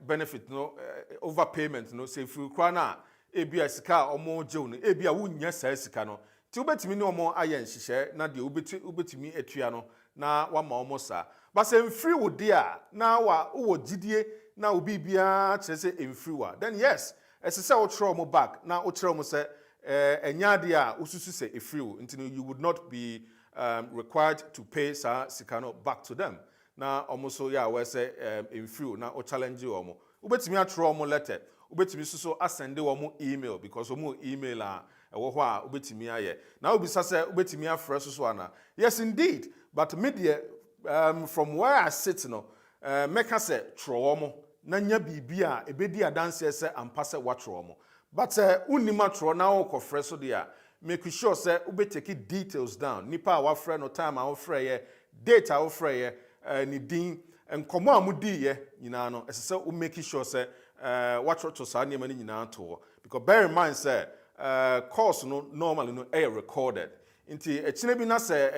benefit no overpayment no se free kra na ebia sika omo jew no ebia wunya saa sika no ti obetimi ni omo ayɛ nhyehyɛ na de obetimi atua no na wama omo saa ba se mfiri wo dia na wo gidie na obi bia kyerɛ se mfiri wa then yes ɛsɛ sɛ wotwerɛ mo back na wotwerɛ mo sɛ ɛnya de a wosusu sɛ ɛfiri wo nti you would not be required to pay saa sika no back to them na ɔmo so yɛ a wɔ sɛ ɛmfiri wo na wo challenge ɔmo wobɛtumi atwerɛ ɔmo letter wobɛtumi so asende ɔmo email because ɔmo email a ɛwɔ hɔ a wobɛtumi ayɛ na wobisa sɛ wobɛtumi afrɛ so ana yes indeed but me deɛ from where I sit no mɛka sɛ twerɛ ɔmo na nya bibia ebedi adanse se ampa se watro mo but unima tro na wo kofre so dia make sure say ube take details down nipa wa frɛ no time a wo frɛ ye data wo frɛ ye ni din enkomo amudi ye nyina no ese se wo make sure say watro to sa niam ni nyina to because bear in mind say course no normally no recorded nti ekine bi na se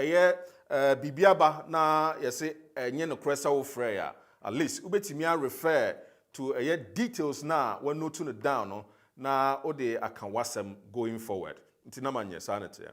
bibia ba na yese enye no kresa wo frɛ ya at least ubetimi refer to details na when no tune it down no na ode aka wasem going forward nti na manye sanity ya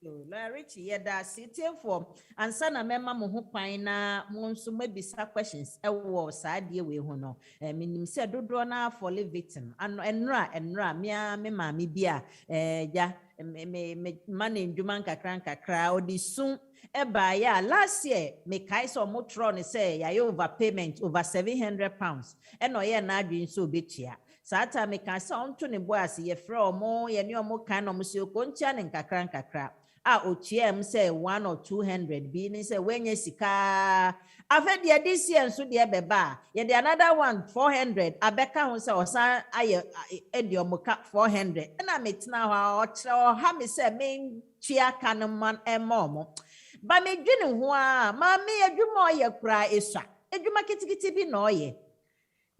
Lawyer Richie yeda sitie for ansa na mema mo ho kwan na mo nso mabisa questions ewo saa de we ho no minim se dodo na for victim ano enra me maami bia ja me manage ndwuma nkakra odi sun eba ya last year me kai so mo tro ne say ya overpayment over £700 eno ye na adwin so betua Sata me can sound to ne boas ye fro mo ye new mo kind of monsieur concha and kakra. OTM say 1 or 200 be say when ye sika. I've had the this year and so dear beba. Ye the another one 400. I becca who say or san I edio moka 400. And I met now or ha me say main chia canon man and momo. But me didn't want mammy a do more ye cry is shot. A do makiti be no ye.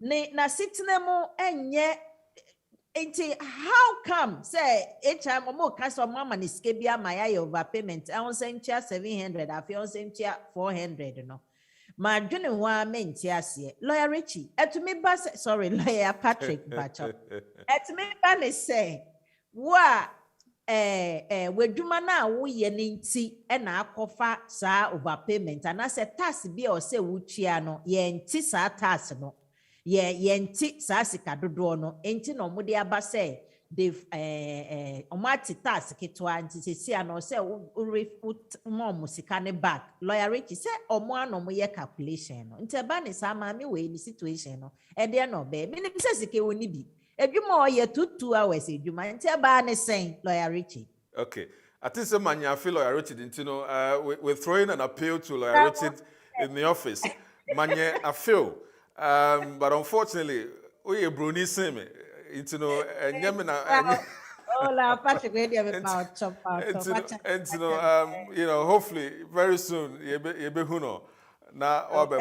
Na sitinemo enye. How come say each time mo cast of mama ni skebia my overpayment? I was saying 700, I feel saying 400, no. My junior one meant yes, Lawyer Richie. To me, sorry, Lawyer Patrick Batcher. To me, Banny say, wa we do mana we ninti and I cofa sa overpayment, and I said, task be or say wuchiano, ye sa task no. Yenti sasika dodo no enti no mo de aba say they omati task ketwa nti se ano say refut mo musika ne back lawyer Richie say omo ano mo ye calculation no nti ba ne sa ma me we ni situation no e de no be me nim say sika woni bi edwuma o ye 2 hours edwuma nti ba ne sen lawyer Richie. Okay, I think some man you feel lawyer Richie didn't you know we're throwing an appeal to lawyer Richie in the office. Man I feel but unfortunately, we are Bruni Simi. You know, and Patrick, you know, hopefully very soon you be huno. Na obe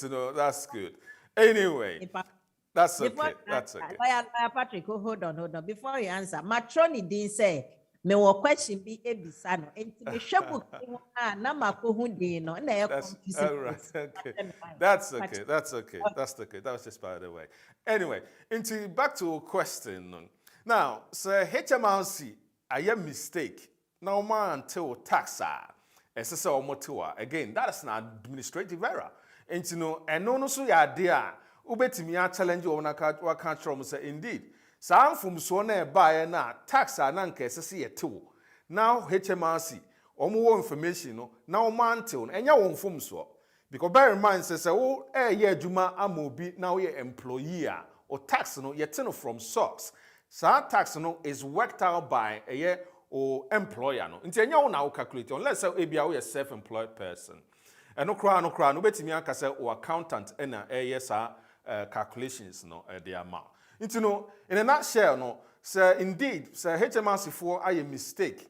you know, that's good. Anyway, that's okay. That's okay. Patrick, hold on. Before you answer, Matroni didn't say. Me wo question bi ebisa no enti me hwebu na mako hu din no na That's all right. Okay. That's okay. That's okay. That's okay. That was just by the way. Anyway, back to a question. Now, so HMRC, I am mistake. Now man until taxa. SSO motua. Again, that is an administrative error. And you know, and no so ya idea. Ubetimi ya challenge you on can't say indeed. Some from so na buy na tax na nka esese yetewo now HMRC omo information no now man till enya won fom so because bear in mind say wo ye adwuma amobi now ye employee or tax no yete no from source so tax no is worked out by or employer no nti enya wo na wo calculate unless say ebia wo self employed person no kra no betimi aka say o accountant na sa calculations no the amount. You know, in a nutshell, no, sir, indeed, sir, HMRC for a mistake.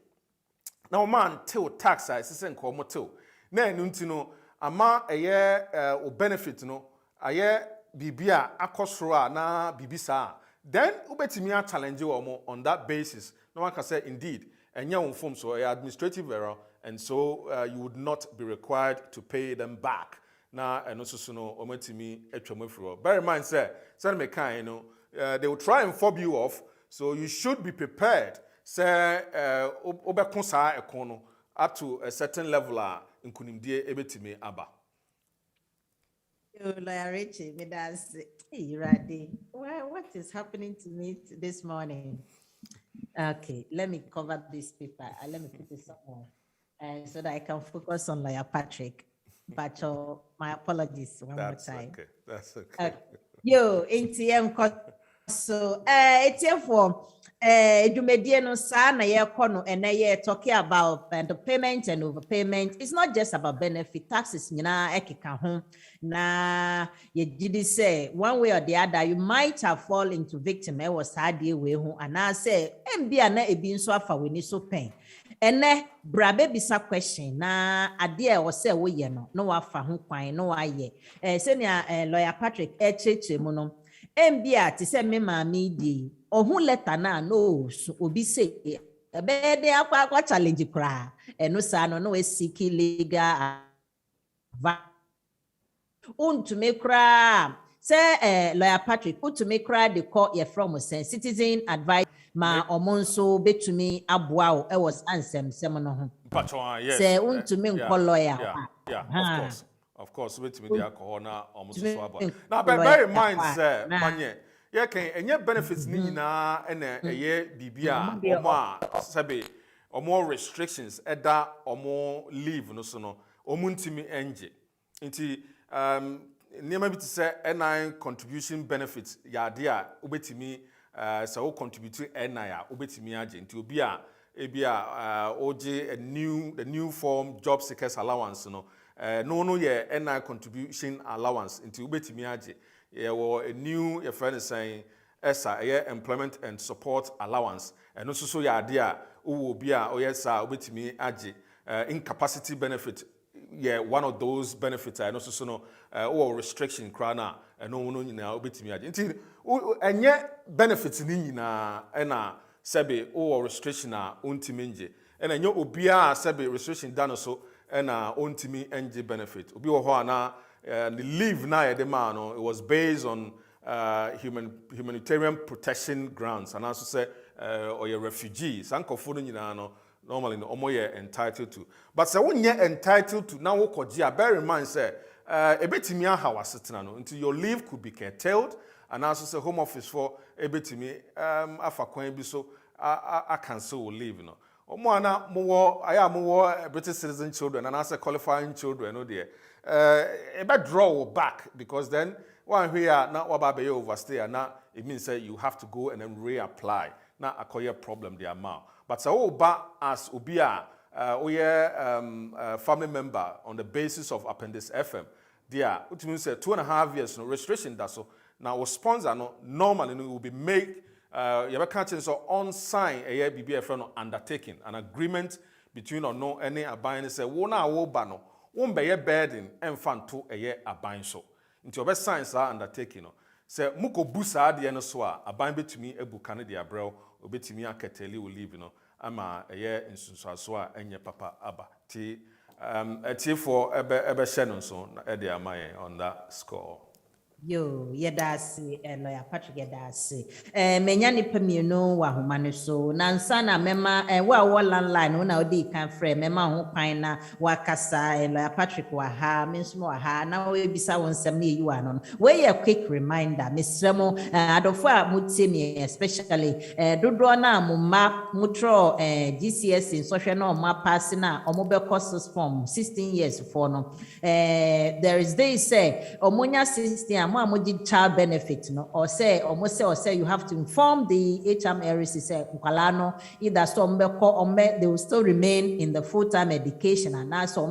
Now, man, till tax size is call moto. Then, you know, a ma a year or benefit, no, a year bibia, a costra na bibisa. Then, ubetimia challenge you on that basis. No one can say, indeed, and young form so a administrative error, and so you would not be required to pay them back. Now, and also, so no, ometimi etwamefro. Bear in mind, sir, send me kind, you know. They will try and fob you off, so you should be prepared. Say, up to a certain level, in kunimdie ebetime aba. Lawyer Richie, me that's ready. What is happening to me this morning? Okay, let me cover this paper. Let me put it somewhere, so that I can focus on Lawyer Patrick. But my apologies one more time. Okay, that's okay. Yo, ATM so ATM for Edumedie no sa na ye kono and ye talking about the payment and overpayment. It's not just about benefit taxes nyina ekeka ho na ye gidi say one way or the other you might have fall into victim was hard we ho and I say mbia na ebi nso afa we ni so pen ene brabe bisa question na ade e wo say wo ye no wafa ho kwan no wa ye senior lawyer Patrick echeche mu no mbia ti say me maami di ohun letter na no so obi say be de akwa challenge kra eno sa no we seek legal to make cry say lawyer Patrick to make cry the court ye from citizen advice ma omonso betumi aboa o was ansem sem no ho yes say to me lawyer yeah of course betumi the alcohol na omonso so aboa now bear in mind say manye ye kan enye benefits ni nyina na eye bibia omo a sabe omo restrictions eda omo leave no so no omo ntimi enje nti nneɛma bi te sɛ NI contribution benefits yɛade a wobɛtumi sɛ wo contribute NI a wobɛtumi agye nti obi a ebi a oje the new form job seekers allowance no no ye NI contribution allowance nti ubetimi age ye wo a new your friend is saying esa employment and support allowance no so ya ade a wo bi a oyesa ubetimi age incapacity benefit one of those benefits no so no or restriction krana no nyina ubetimi age nti enye benefits ni nyina na sebe or restriction a ontimi nje ena nye obia sebe restriction dano so ena ontimi nje benefit obi wo ho ana the leave na ye de ma no it was based on humanitarian protection grounds and also say or your refugees sankofo no nyina no normally no omo ye entitled to but say wonye entitled to na wo kogye bear in mind say ebetimi aha wasetena no until your leave could be curtailed and also say home office for ebetimi afa kwan bi so I cancel will leave no omo ana mo British citizen children and also qualifying children no there ebe draw back because then one here na waba be overstay and now it means that you have to go and then reapply na akoye problem the amount but so ba as obia family member on the basis of appendix FM there which means 2.5 years no restriction that so now sponsor no normally no will be made you can't change so on sign a year BBF no undertaking an agreement between or no any abine say wona wo ba no won be ye burden emfa to a year abine so into your signs are undertaking no say muko busa de no so a abine betumi ebuka ne de abrel obetumi aketeli will leave no ama a year insunso so a enye papa aba ti for ebe sheno so e de amaye on that score. Yo, yedasi, lawyer Patrick yedasi. Menya ni pemienu wa humane so. Nansana mema, wa landline, una odi kan frame, mema hupaina, wakasa, lawyer Patrick waha, mensumo waha, na we bisa wonsemi you anon. We a quick reminder, Miss Remo, adofwa mutimi, especially, dudwana muma, mutro, GCS in social no, ma passina, omobe courses form, 16 years for no. There is they say, omonya 16 child benefit no or say you have to inform the HMRC say ukalano either they will still remain in the full-time education and also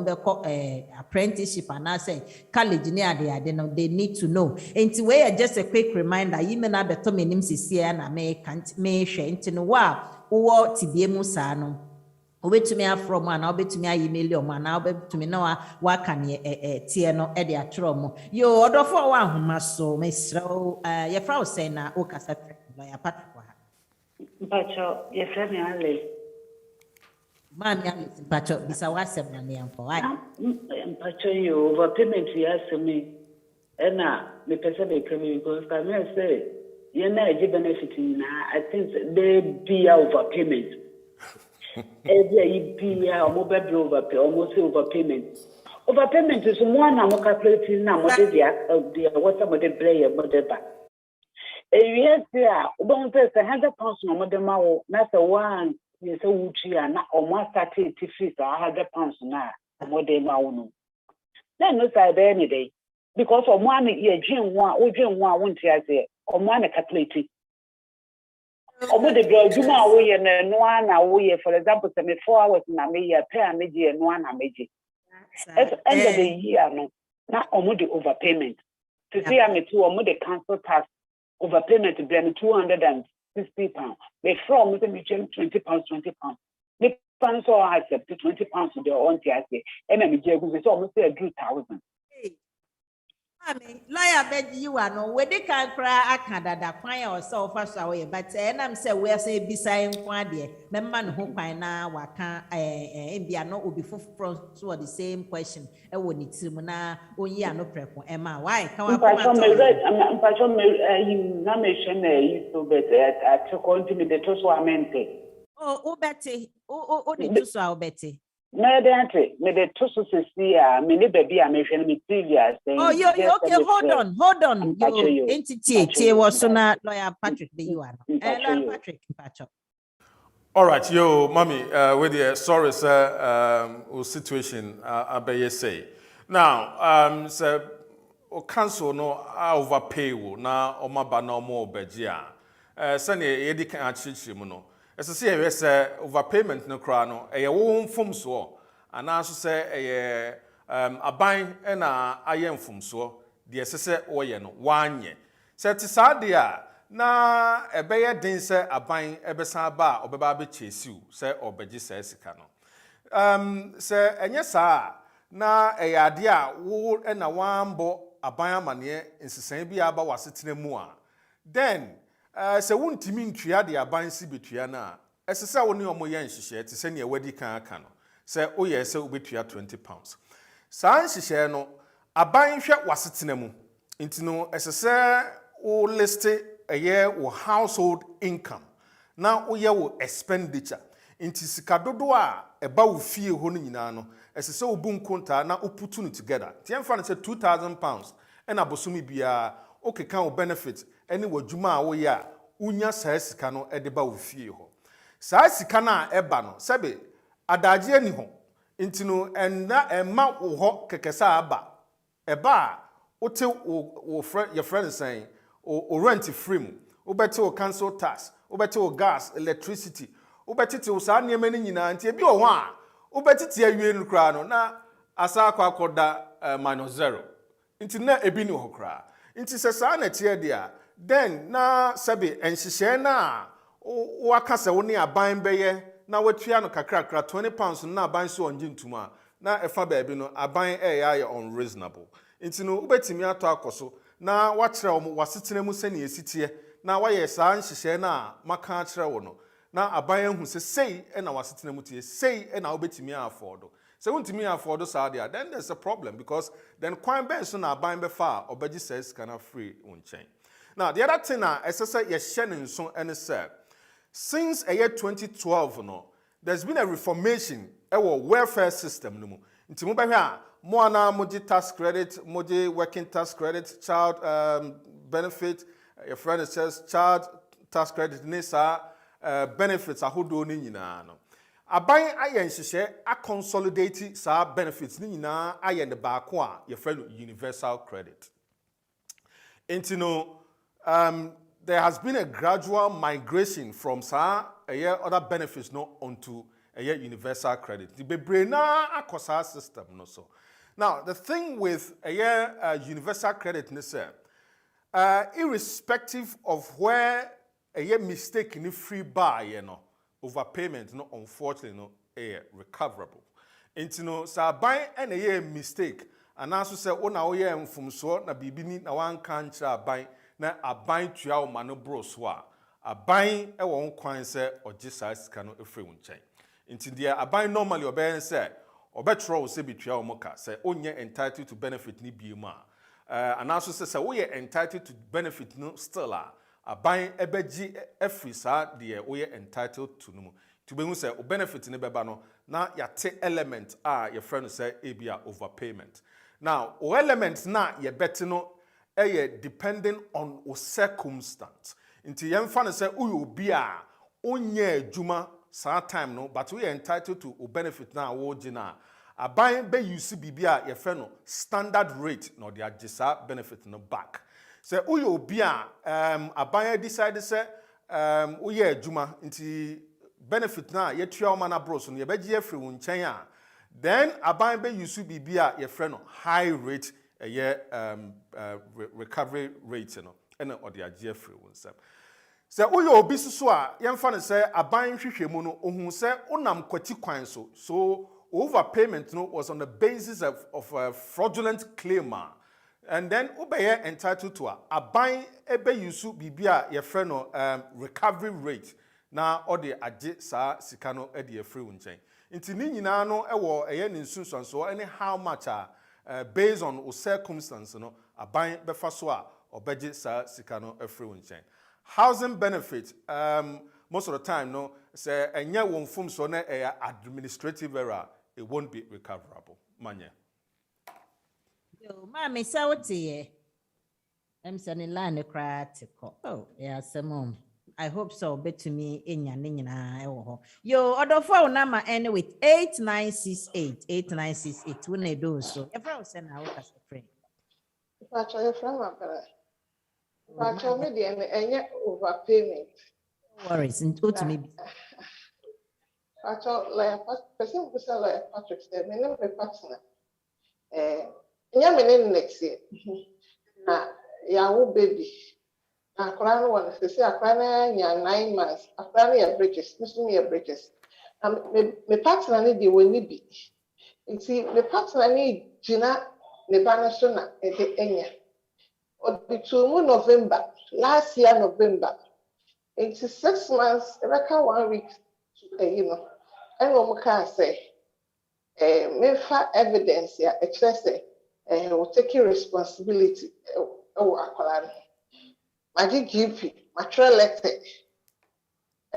apprenticeship and I say college they need to know. And to just a quick reminder, you may not be to minim CCN na me share into no wa tibiemu sano. Obetumi afro mu ana obetumi email mu ana obetumi na waka ne tie no e de atro mu yo odofo wa ahoma so mesro ye fra say na o kasa ya Patrick wa mpacho ye fra me ale mami ale mpacho bisa wa sem na ne amfo ai mpacho yo overpayment ya semi na me pese be kemi because can I say ye na e benefit na I think they be overpayment. Every year, almost overpayment. Overpayment is one I'm calculating now. What is the what some of the player, whatever. Yes, yeah, don't say 100 pounds no more than my that's the one. Yes, so na almost 30 fees 100 pounds now. More than my own. Then no side any day because of one year, dream one, won't you say, or one calculating. Omo de bro juma wo ye no na wo ye for example say me 4 hours na me ye pay me je no na meji at end of the year no na omo de overpayment to say am to omo de cancel tax overpayment to be 260 pounds me from me change 20 pounds me pan so accept 20 pounds to the on ti ase e na me je go so omo say 2,000. Mami, lawyer beg you ano we dey can cry akadada kwan ya oso fa so we but enam say we say bisain kwan de memma no ho kwan na waka bia no obi foforo so the same question e wo ni tirim na onyi ano preko e ma why kan wa mpacho me you na me share na you so bet at continue the to so amente o beti o ni to so beti me de to so see me ne baby a me hwe me previous saying oh you okay hold on you entity was so na lawyer Patrick be you are lawyer Patrick mpacho. All right, yo, mommy, with the sorry, sir, situation, I say. Now, so o cancel no overpay wo na o maba na o mo obeji a sane ye di kan achichi mu no esese ye se overpayment no kra no eye wo mfom so ana so se eye aban na aye mfom so de esese wo ye no wanye se ti sade a na ebeye din se aban ebesan ba obeba be chesiu se obeji se sika no se enye saa na ade a wo na wambo aban amane nsesan bi aba wasetena mu a then se wontimi ntua de aban si betua na esese wo ne omo ye nhihye te se ne wadi kan aka no se oye se obetua £20 saa nhihye no aban hwe wasetena mu intino esese o list eye wo household income na oye wo expenditure inti sika dodo a eba wo fie ho no nyina no esese obu nkonta na oputu no together tie mfa no se £2,000 ena bosumi bia okeka wo benefit ene wadwuma a wo ya unya saa sika no ede ba wo fie ho saa sika na eba no sebe adaje ani ho inti no enna emma wo ho kekesa aba eba wote wo your friend saying o rent free mu obete o council tax obete o gas electricity obetiti o saa niema ni nyina nti ebi o ho a obetiti awie no kra no na asa akwakoda -0 nti na ebi ni ho kra nti se saa na tie dia then na sabe enhihye na o akase wo ne aban beye na watua no kakrakra £20 na aban so onje ntuma na efa baabi no aban ya unreasonable nti no obetimi ato akoso na wachira wo wasetena mu sene esitie na waye saa nhihye na maka achira wo no na aban hu se sei na wasetena mu tie sei na obetimi afford se wontimi afford saa dia then there's a problem because then kwan ben so na aban be fa obeji says kana free unchen. Now the other thing na esese ye hye ne nso ene say since a year 2012 no there's been a reformation ewo welfare system no mu nti mo behwe a mo ana moji tax credit moji working tax credit child benefit your friend says child tax credit ne sa benefits ahodo ni nyina no aban aye nhihye a consolidate sa benefits ni nyina aye ne baako a your friend universal credit intino there has been a gradual migration from other benefits no onto universal credit the bebrena akosa system no so now the thing with universal credit ni say irrespective of where mistake ni free buy no overpayment no unfortunately no recoverable intino sa buy and mistake and also say ona oye mfumso na bibini na wan kan kira buy na aban tua o mano bro so a aban e won kwan se oje saa sika no efre wonchen nti dia aban normally oben se obetro se bitua o moka se onye entitled to benefit ni biemu a and also say we are entitled to benefit no still a aban ebeji efri saa de we are entitled to no to be hu say o benefit ni beba no na yate element a your friend say ebia overpayment now o element na ye beti no depending on o circumstance nti yemfa no say uyo obi a onye adwuma saa time no but we are entitled to o benefit na wo gina aban be use bibia ye friend no standard rate no de agisa benefit no back say uyo obi a aban decide say uye adwuma nti benefit na ye tua o mana bro so no ye beji afri wo nchen a then aban be use bibia ye friend no high rate recovery rate no ena odi agye free wonsam se uyo obi susu a yemfa ne se aban hwehwemu no ohun se onam kwati kwan so overpayment no was on the basis of a fraudulent claim and then obeye entitled to aban ebe yusu bibia ye friend no recovery rate na odi agye saa sika no e de free wonchen nti ni nyina no ewo ne nsunsuanso any how much based on o circumstance no aban befa so a obeje sa sika no afre wonchen housing benefit most of the time no say enye won fum so na administrative error it won't be recoverable manye yo ma me sa wote say line cratiko oh yeah semom I hope so bet to me enya ne nyina ewo ho yo odofo number end with 8968 8968 when they do so if I say na wo ka friend Pacho, your friend, Pacho, maybe any overpayment. Worries, and go to me. Pacho, like person who sell like Patrick said, my name is partner. Yeah, my name next year. Na Yahoo baby. Na Koran one, they say a Koran 9 months. A Koran ya breakers, me breakers. My partner need the way be. You see, my partner need Gina, the banner sooner at the Enya. Or the 2 November, last year November. It's 6 months, like 1 week, and one can say, mefa evidence, yeah, will take responsibility. Oh, my GP, my trail letter.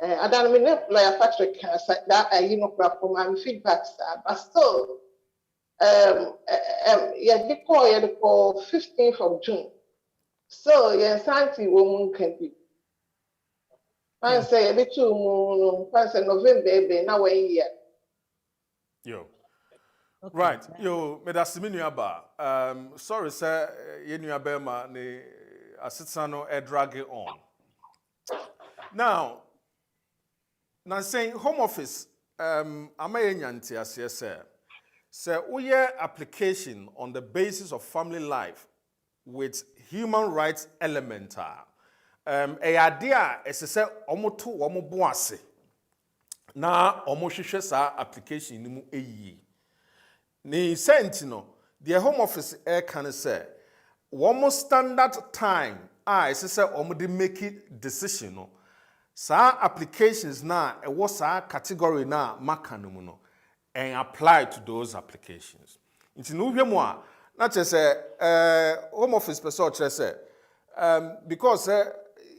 I don't mean like Patrick has that, from my feedback, but still, yeah, they call 15th of June. So, yeah, Santi woman can be. I say a bit too, November, baby, now 1 year. Yo. Okay. Right. Yo, medasimi nuaba. Sorry, sir, ye nuaba ne asitsano drag it on. Now saying home office, amaye nyanti asye say uye application on the basis of family life with human rights elemental. A idea is say omoto omo boase na omo hwehwe sa application ni mu eyi. Ni sentino the home office can say one standard time is say omo de make decision no. Sa applications na e was sa category na maka no mu no and apply to those applications. Nti no hwemu a na che say home office person che say because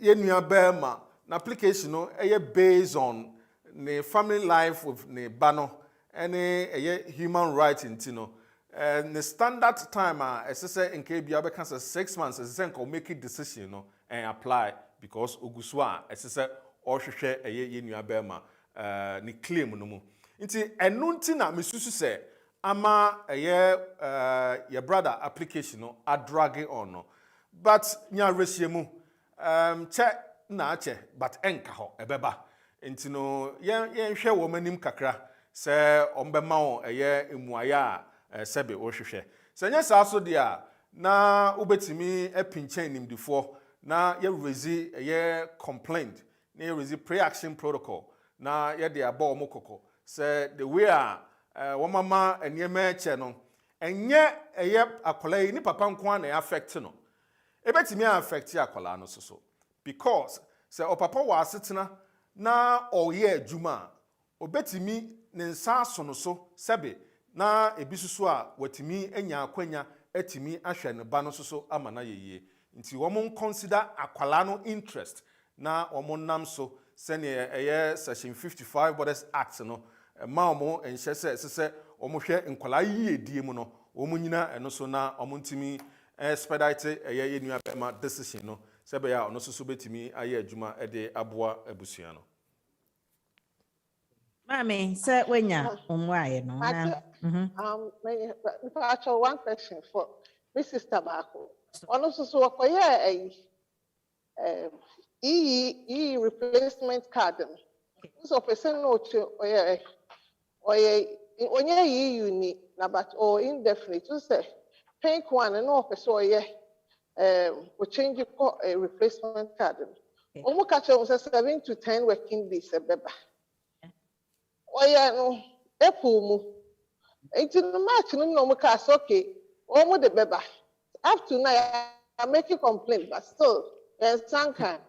ye nua bema na application no based on the family life with ne bano any human rights intino the standard time say in KB abeka 6 months say can make a decision no and apply because oguswa say or hwehwe ye nua bema ni claim no mu nti enu nti na mesusu say ama your brother application no a dragging on no but nya resiemu che na che but enka ho ebeba nti no yen hwe wo manim kakra se ombema wo emuaya sebe wo hwehwe se nya sa so dia na ubetimi epinchen nimdifo na ye raise complaint na ye raise pre-action protocol na ye de aba omokoko se the way wo mama eniema eche no enye akolai ni papa nko na affect no ebetimi affect akola no so because say opapa wa asetena na oye adwuma obetimi ne nsa aso no so sebe na ebisusu a watimi anya akwanya atimi ahwe ne ba no so ama na yeye nti wo mon consider akwala no interest na wo mon nam so sene section 55 Borders Act no ma wo enhye se wo mo hwe nkwala yie die mu no wo mo nyina eno so na wo ntimi expedite ye nua bema decision no sebe ya ono so betimi aye adwuma de aboa abusua no Mami, say wenya umwaye no na Pacho, one question for my sister Bako. Ono so wakoye replacement card. So person no oye onye uni na but or indefinite to say pink one and no person oye we change a replacement card. Omo catch on 7 to 10 working days ebeba. Oye no epumu. It's in the match no mo cast okay. Omo de beba. Up to now I make a complaint but still there's sanka.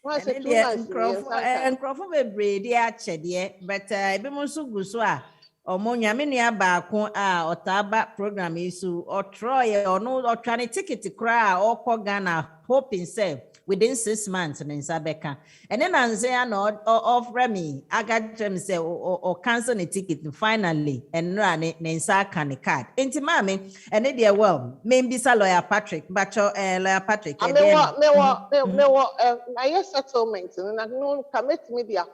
Once 2 months and crofo bebre dey ache dey but ebe mo so guso a omo nyame nua baako a otaba program isu otroye ono otwane ticket kra okọ Ghana hoping say within 6 months in Sabeka. And then I say offer me, I got them say or cancel the ticket finally and run it in Sakani card. Into mommy and then dear well, maybe sa lawyer Patrick, but lawyer Patrick. I settlement and I know commit media.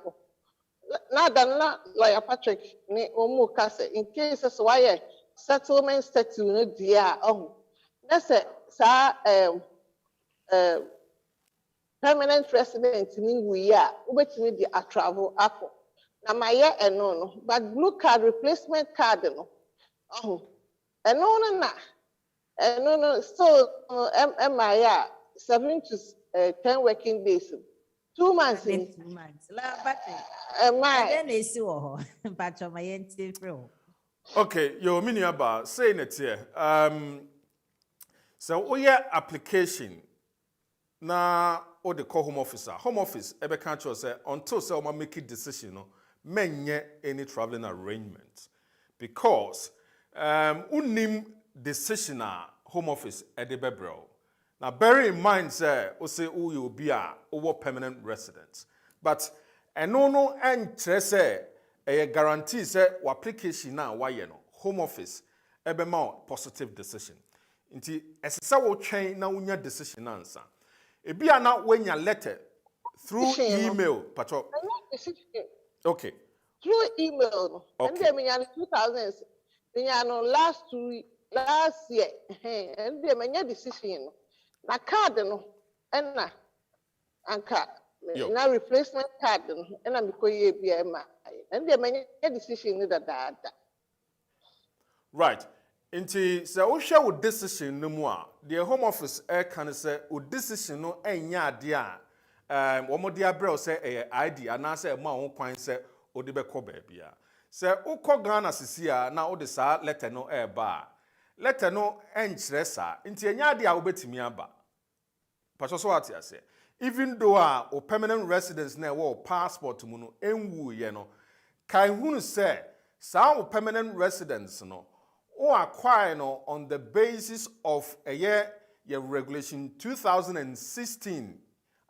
Now than lawyer Patrick ne omu kase in case why settlement settle no dear That's permanent resident ni we are ubetimi di a travel up. Na my year no, but blue card replacement card no. Oh, no. No, so MIA 7 to 10 working days. 2 months. 2 months. La battery. Then they see but my entity pro. Okay, your mini about saying it here. So application na or the call home officer. Home office ebe can't say until so make a decision no menye any traveling arrangement. Because unim decision home office edebebro. Now bear in mind say o say who you be over permanent residents. But no say a guarantee say application na why no home office ebe ma positive decision. Inti esesa wo twen na unya decision answer. Ebi na when your letter through email patro. Okay. Through email. Okay. And then 2000 last year. And then my decision. Na card no. And na anka. Na replacement card no. And na because ye be ma. And then my decision is that. Right. Inti se o hwe wo decision no mu a the home office can say o decision no enya ade a wo mo de abrɛ say ID ana say ma ho kwan say o de bɛkɔ baabi a se ukɔ Ghana sisi a na o de sa letter no ba letter no enkyerɛ sa inti enya ade a wo betimi aba pacho so ate ase even though o permanent residence na wo passport mu no enwu ye no kan hunu say sa o permanent residence no or acquire no on the basis of a year regulation 2016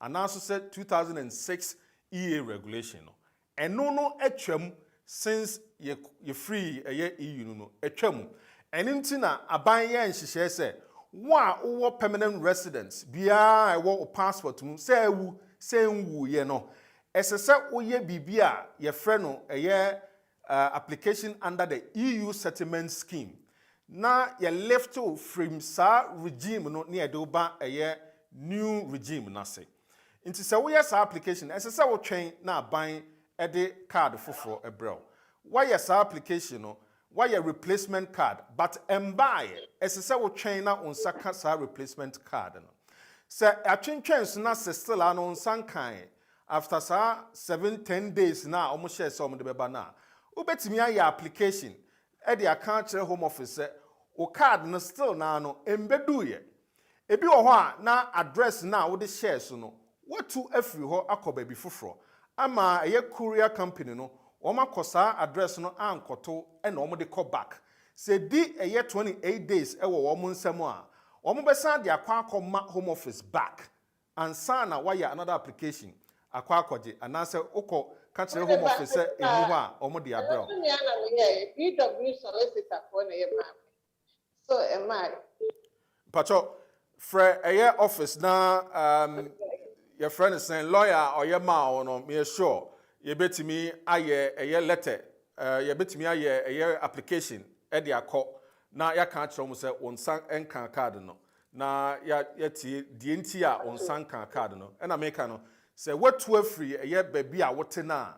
and also said 2006 EA regulation no and no etwam since you free a year EU no etwam and intina aban ye nhihye say wa wo permanent residence bia wo passport mu say wu say nwu ye no esese wo ye bibia ye frɛ no a year application under the EU settlement scheme. Na ye left to from sa regime no near doba a new regime na se. Inti se wo yes application ese se wo twen na ban e de card foforo ebrel. Why yes application no why a replacement card but embaye ese se wo twen na unsaka sa replacement card no. Se atwentwen so na se still ano unsankan after sa 7-10 days na omo share so omo de beba na. Ubetimi aye application e de account home office o card no still na no embedu ye ebi wo ho a na address na wo de share so no watu afiri ho akoba bi foforo ama eye courier company no wo makosa address no ankoto e na wo de call back se di eye 28 days e wo mo nsam a wo mo besa de akwa home office back and sana why another application akwa akoje anase ukọ catch home office emu ho a wo mo de abro PW solicitor for na ye so am I. Pacho, Fred, a office na your friend is saying lawyer or your ma or no me sure. You bet me a letter, you bet me a application at the call. Now ya can't almost say on sang and can card no. Na ya yeti DNT on sang can card no. And I make no say what 12 free a year baby a what na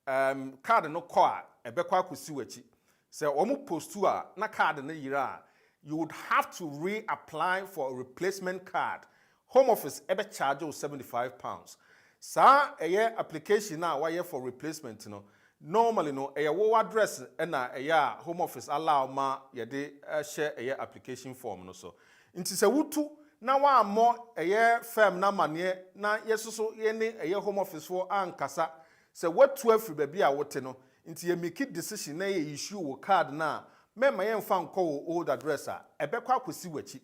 card no car a bekwa kusiwechi. Say omu post to na card na yira. You would have to reapply for a replacement card. Home office ever charge you £75. Sa a year application now why for replacement no. Normally no a wo address and a year home office allow ma ye de share a year application form no so. Inti se wutu na wa more a year firm na manye na yeso ye ne a year home office for ankasa se what 12 baby a wote no. Inti ye make decision na ye issue wo card na mema yen fa nko old address a ebekwa akosi wachi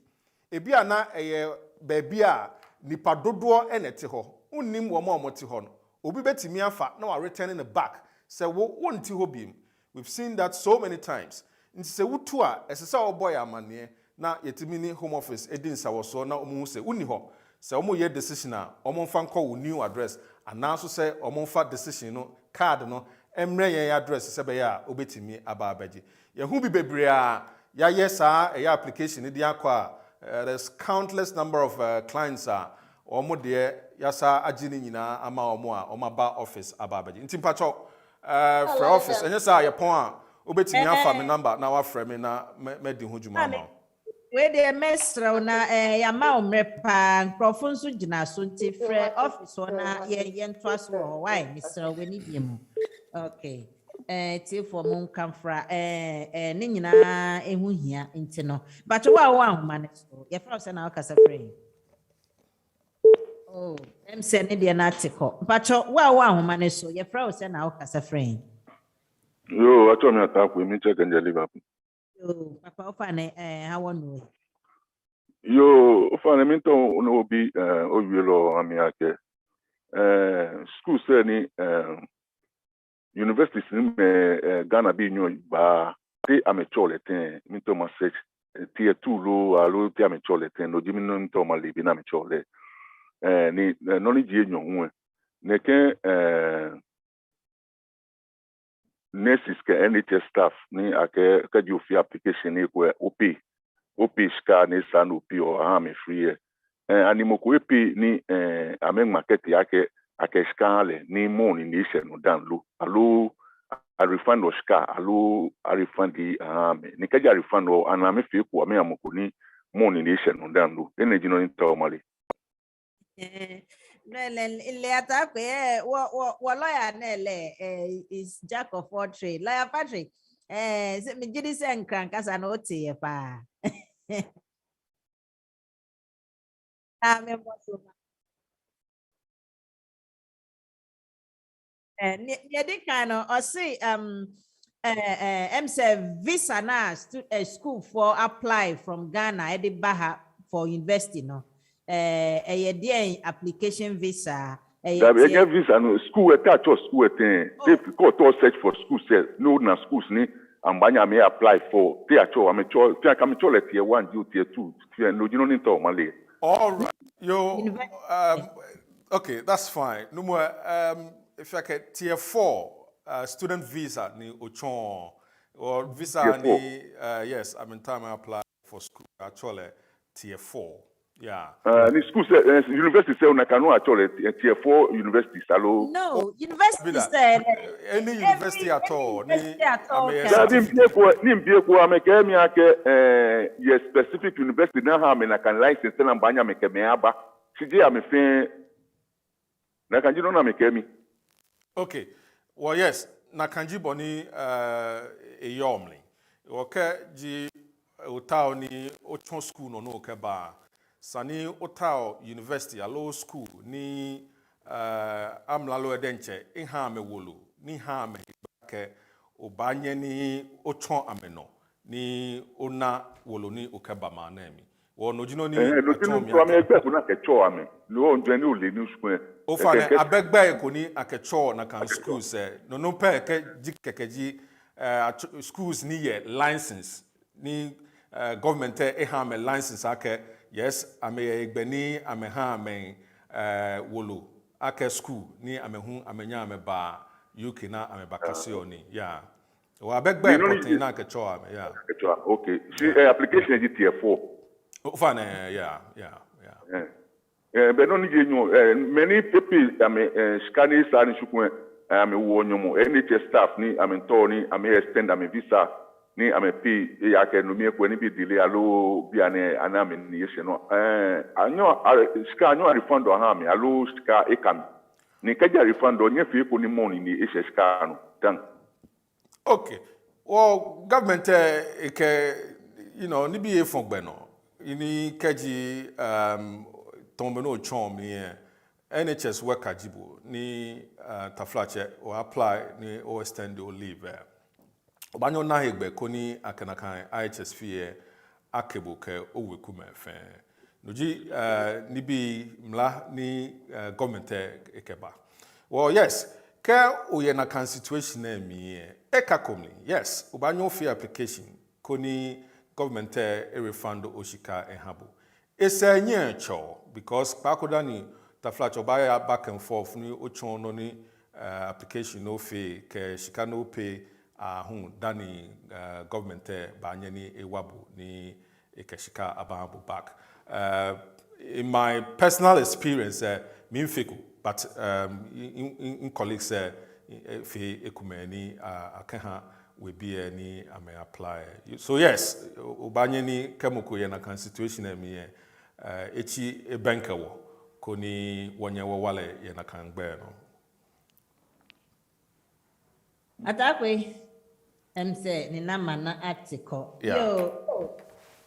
ebia na baabi a nipa dodo enete ho unnim wo ma omoti ho no obi betimi afa na wa returning the back say wo wonti ho biem. We've seen that so many times. Nti se wutu a esesa wo boy amane na yetimi ni home office edin sa wo so na omu se uni ho se omu ye decision a omu fa nko wo new address anaso se omu fa decision no card no emre yen address se be ya obetimi aba abaji ye hu bi bebre a ya yes a application di akwa there's countless number of clients omo de yasa agini nyina ama omo a omo ba office ababaji nti mpacho for office enye sa yepon a obetimi afa me number na wa frame me na me di ho djuma ma we de mesro na ya ma omrepa nkrofo nso gina so nti frɛ office na ye ntoaso ho why mesro we ni biemu okay tie for mon kamfra ne nyina ehu hia nti no but wa ahoma ne so ye fra se na akasa frɛ oh se ne de na atiko but wa ahoma ne so ye fra se na akasa frɛ Yo, I told me attack with me check and deliver. yo papa ofane how one Yo, ofane me to no be owielo amiake. School say ni universities ni Ghana be nyo ba te amateur letin me to ma search tier 2 lo alo te amateur letin no jimi no to ma libi na amateur le. Ni no ni die nyo hu. Ne ke nurses ke NHS staff ni ake ka ju fi application ni ko OP ska ni san OP o ha me free animo ko OP ni amen market yake ake ska le ni money ni se no dan lo alo a refund o ska alo a refund di me ni ka ja refund o ana me fi ko me amoko ni money ni se no dan lo energy no into mali no le attack wo lawyer na le is jack of all trade lawyer Patrick se me gidi se nkran kasa na otie pa me boso ne de kan no o say say visa na school for apply from Ghana e de baha for university no a application visa get visa no school attach school if court search for school say no na schools ni ambanya may apply for te acho amateur te amateur le tier 1 due tier 2 no you no need to mali all right yo okay that's fine no more if I get tier 4 student visa ni ochon or visa ni yes I mean time I apply for school actually tier 4 yeah. The school say university say una cannot actually tier 4 universities allo. No, university said any university at all. Ni ko ameke mi ake yes specific university na ha me na kan license na mbanya me ke me aba. Sije am fe na kanji no na me ke mi. Okay. Well yes, na kanji boni eyomli. Okay, ji utao ni ochon school no ke ba. Sani otao university a law school ni amlalo edenche inha me wolu ni ha me ke obanye ni ochon ameno ni ona wolu ni okebama na mi wono jino ni ochon mi egbe ko na kecho ame lo nje ni ole ni school o fa ne abegbe ko ni akecho na kan school se no pe ke jikekeji schools ni ye license ni government ha me license ake yes ame egbeni ame ha ame wolo ake school ni ame hu amenya ame ba UK na ame bakase oni yeah wa begbe important na ke cho ame yeah okay see application is tier 4 fine yeah but no need you many people ame scanning sani shukun ame wo nyomo NHS staff ni ame to ni ame extend ame visa ni amepi ya ke no mi ko ni bi delay alo bi ane aname ni yese no ska anyo refund o ha me alo ska ekam ni kaja refund o nye fi ko ni money ni yese ska no dan okay well government you know ni bi e fon gbe no ni kaji tombe no chon mi NHS worker jibo ni taflache o apply ni o extend o leave Obanyo na hegbe koni akanakan IHS fie akebo ke oweku mefe. Noji ni bi mla ni government ekeba. Well yes, ke oye na kan situation na mi ekakomli. Yes, obanyo fie application koni government refund oshika ehabo. Ese nye cho because pakoda ni taflacho baya back and forth ni ochon no ni application no fee ke shika no pay dani government banye ni ewabu ni ekeshika ababu back. In my personal experience, me fiku, but in colleagues if ekumeni akeha we be any I may apply. So yes, ubanyeni kemuku ye na kan situation me echi e banker wo koni wonye wo wale ye na kan gbe no. Atakwe say ni nama na article. Yeah. Yo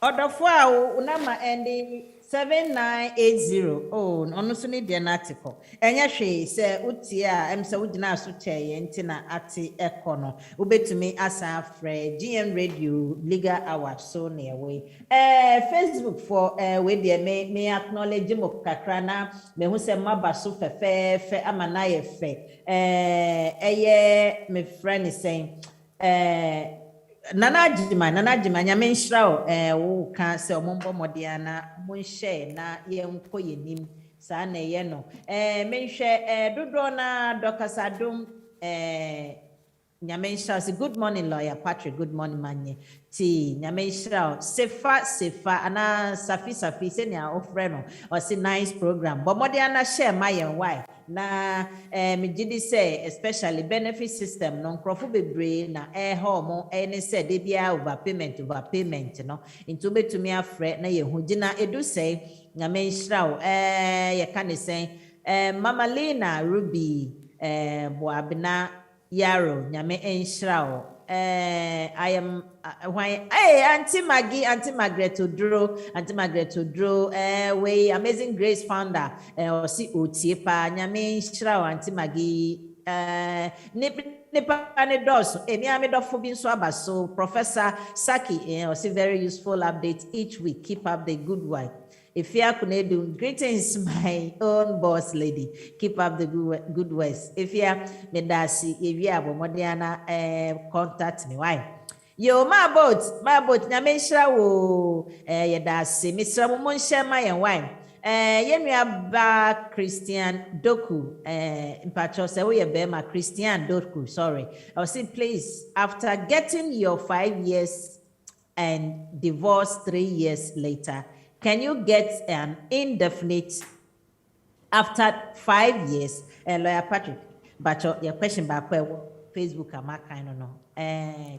Odofo a unama ending 7980. Oh, ono so ni de na article. Enya hwe se utia say udina so cheye ntina ati ekono. Ubetumi asa frɛ GM Radio Legal Award so na we. Facebook for we de me acknowledge mo kakra na me hu se maba so fefefe ama na ye fe. Eye me friend is saying Nana Jima nyame nhyira wo ka se omombo modiana mo nhye na ye nko yenim sa na ye no menhwe dodo na dokasadum nyame nhyira se good morning lawyer Patrick, good morning manye ti nyame nhyira sefa ana safi se ne a ofre no o se nice program but modiana share my and why na me gidi say especially benefit system no nkrofo bebre na homo any said de bia overpayment no into betumi afre na ye hu gina edu say nyame nhyira ye ka ne say Mama Lena Ruby boabna yaro nyame nhyira I am why Auntie Margaret Odro we Amazing Grace founder or see Otiepa nyame nhyira Auntie Maggie nipa ne dos emi amedofo bi nso aba so Professor Saki or see very useful updates each week. Keep up the good work. If you are do greetings, my own boss lady. Keep up the good works. If you are medasi, if you are Modiana, contact me. Why? Yo, my boat, Namesha wo yedasi, Mr. Monsha, my and wine. Yemia Christian Doku, in Patro, say we are Christian Doku, sorry. I'll say, please, after getting your 5 years and divorce 3 years later, can you get an indefinite after 5 years? Lawyer Patrick, but your question back Facebook kind of no.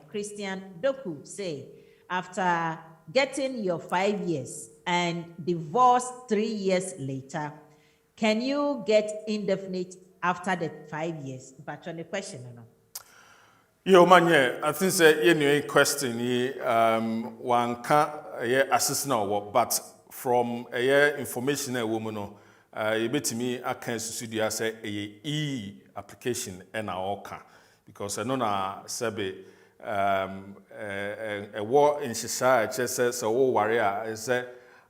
Christian Doku say after getting your 5 years and divorce 3 years later, can you get indefinite after the 5 years? But on the question no. Yo manye, I think say any question one can assistant but from information a woman no you bet me I can studio say a application and oka because I know na sebe a war in society says so warrior is a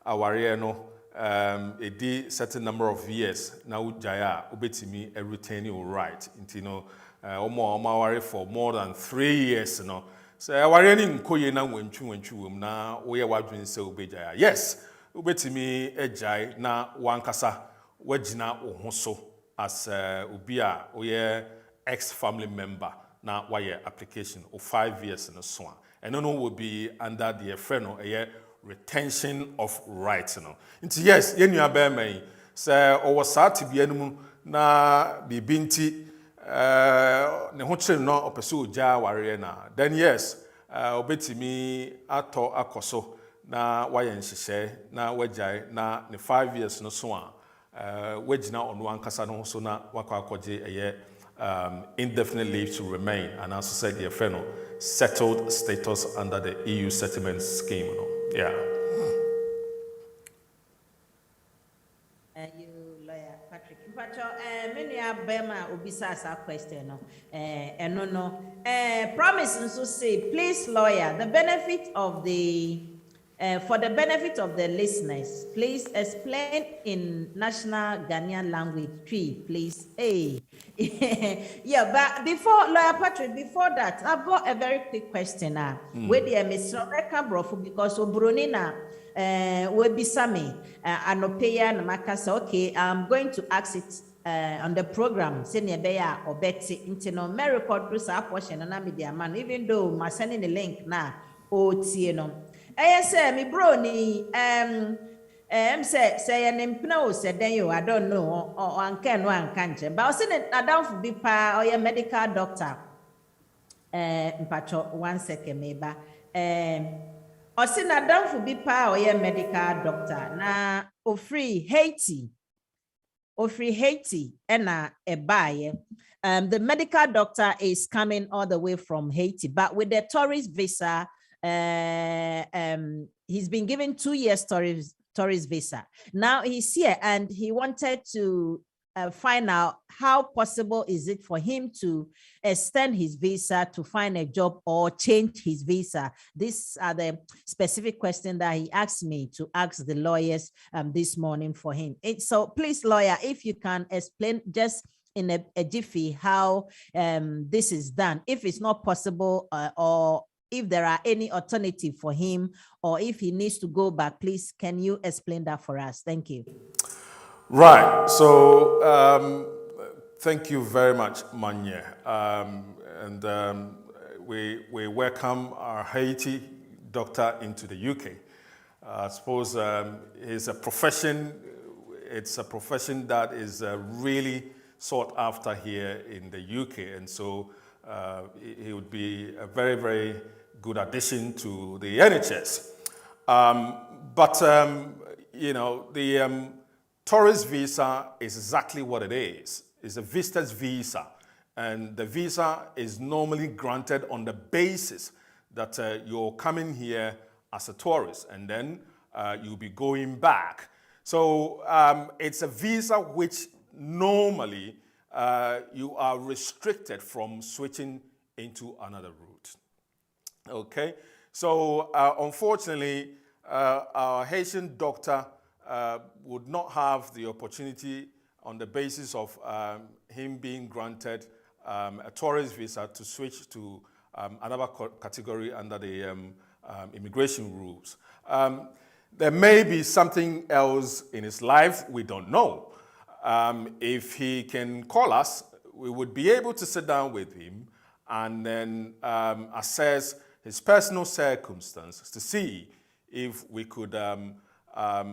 warrior no a certain number of years now jaya ubeti me a retain your right into no worry for more than 3 years no so I worry nkoye na wentwu na we wadwen se obeja yes ubetimi ejai na wankasa wagina wo ho so as obi a we ex family member na why application of 5 years no so and no will be under the friend no retention of rights no nti yes yenua ba mai say o wasati bia no na bibinti ne ho kyerɛ no opese oja ware na then yes obetimi ato akoso na wayɛ nhyehyɛ na wagyae na ne 5 years no so a wagina ɔno ankasa no so na wakɔ akɔgye indefinite leave to remain and also said the friend no settled status under the EU settlement scheme no yeah. Many Bema Ubisa question no promise nso say please lawyer the benefit of the for the benefit of the listeners please explain in national Ghanaian language please yeah but before lawyer Patrick before that I've got a very quick question where the Mr. Rebecca Brofo because Obroni na we bisame anopeya na makasa okay I'm going to ask it on the program senior beya or betty into no me record through sa portion na media man even though my sending the link na o tie no say me bro ni say an impno said then you I don't know or anke no ankanche but I was saying Adam be pa or your medical doctor mpacho 1 second meba I say Adam be pa or your medical doctor na ofri Haiti ena ebaye. The medical doctor is coming all the way from Haiti, but with the tourist visa, he's been given 2 years tourist visa. Now he's here and he wanted to find out how possible is it for him to extend his visa to find a job or change his visa. These are the specific questions that he asked me to ask the lawyers this morning for him. So please, lawyer, if you can explain just in a jiffy how this is done, if it's not possible or if there are any alternative for him, or if he needs to go back, please, can you explain that for us? Thank you. Right. So thank you very much, Manye. We welcome our Haiti doctor into the UK. I suppose it's a profession that is really sought after here in the UK, and so he would be a very, very good addition to the NHS. You know, the tourist visa is exactly what it is. It's a visitor's visa, and the visa is normally granted on the basis that you're coming here as a tourist, and then you'll be going back. So it's a visa which normally you are restricted from switching into another route. Okay, so unfortunately, our Haitian doctor would not have the opportunity on the basis of him being granted a tourist visa to switch to another category under the immigration rules. There may be something else in his life, we don't know. If he can call us, we would be able to sit down with him and then assess his personal circumstances to see if we could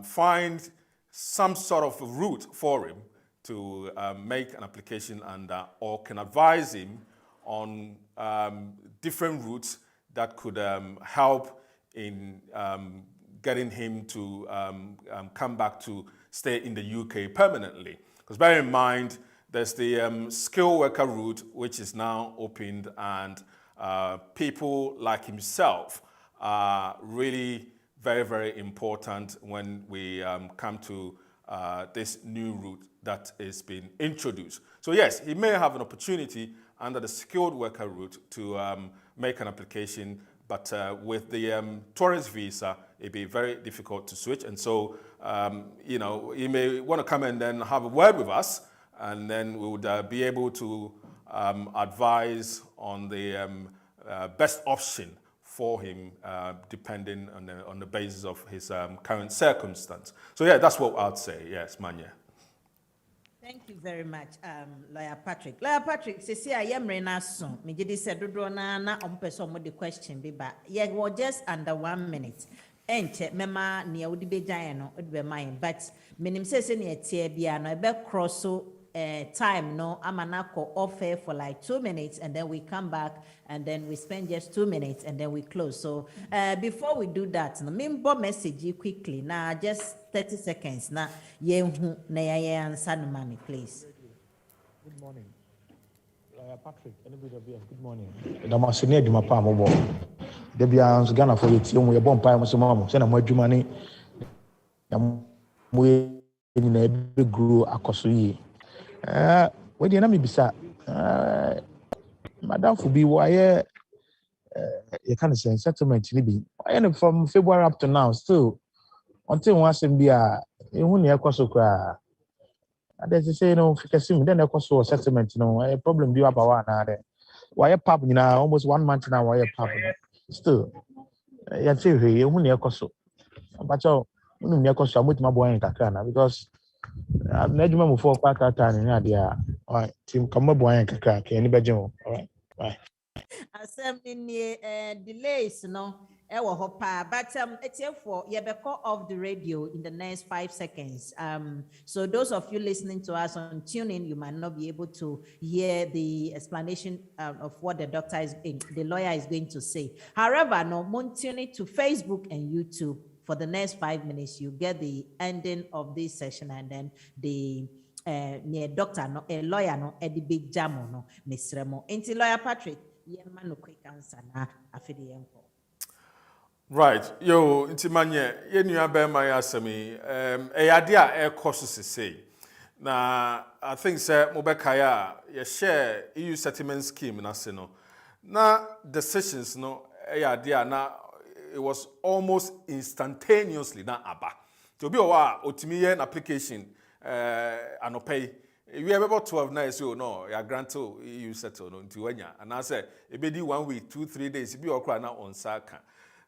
find some sort of route for him to make an application under, or can advise him on different routes that could help in getting him to come back to stay in the UK permanently. Because bear in mind, there's the skilled worker route, which is now opened, and people like himself are really very, very important when we come to this new route that is being introduced. So yes, he may have an opportunity under the skilled worker route to make an application, but with the tourist visa, it'd be very difficult to switch. And so, you know, he may want to come and then have a word with us, and then we would be able to advise on the best option for him, depending on the basis of his current circumstance. So yeah, that's what I'd say. Yes, Manya. Thank you very much, Lawyer Patrick. Lawyer Patrick, I am Renason. Me just said, na person with the question, but yeah, we're just under 1 minute. Enche mema ni udi be giant no be mine, but minim say near tie bia no be cross so time no amanako offer for like 2 minutes, and then we come back and then we spend just 2 minutes and then we close. So before we do that, no member message you quickly now, just 30 seconds na yehu na ya answer no mami, please. Good morning, Patrick. Good morning. I'm a senior Juma Pamobo. Debians Ghana for it. You bomb pie, Mosamo, send a more Jumani. We in a big group across. What do you know? Bisa, Madam Fubi, why you can't say settlement living. And from February up to now, still until once in Bia, you won't hear Kosoka. And as you say, no, then a cost of settlement, no, a problem you have a one. Why a pub now, almost 1 month now, why a pub still. You say, you won't hear Koso. But you won't hear Koso with my boy in Kakana because I'm not going to fall back at time in idea. All right, team come up boy in Kakaka, anybody? All right, bye. Assembly delays, no. Ewo hopa, but it's here for Yebeko off the radio in the next 5 seconds. So those of you listening to us on tuning, you might not be able to hear the explanation of what the the lawyer is going to say. However, no, tune it to Facebook and YouTube for the next 5 minutes. You get the ending of this session, and then the near doctor no a lawyer no a big jam no Miss Remo. Inti lawyer Patrick, man no quick answer na afidi yenko. Right, yo, inti manye, ye nua be my asemi, ade a ekoso sesei. Na I think say mobekaya ye share EU settlement scheme na se no. Na decisions no ade na it was almost instantaneously na aba. To be owa otimi an application anopay we have about 12 nights so no ya grant EU settle no nti wanya and I say e be di 1 week 2-3 days be okra na on saka.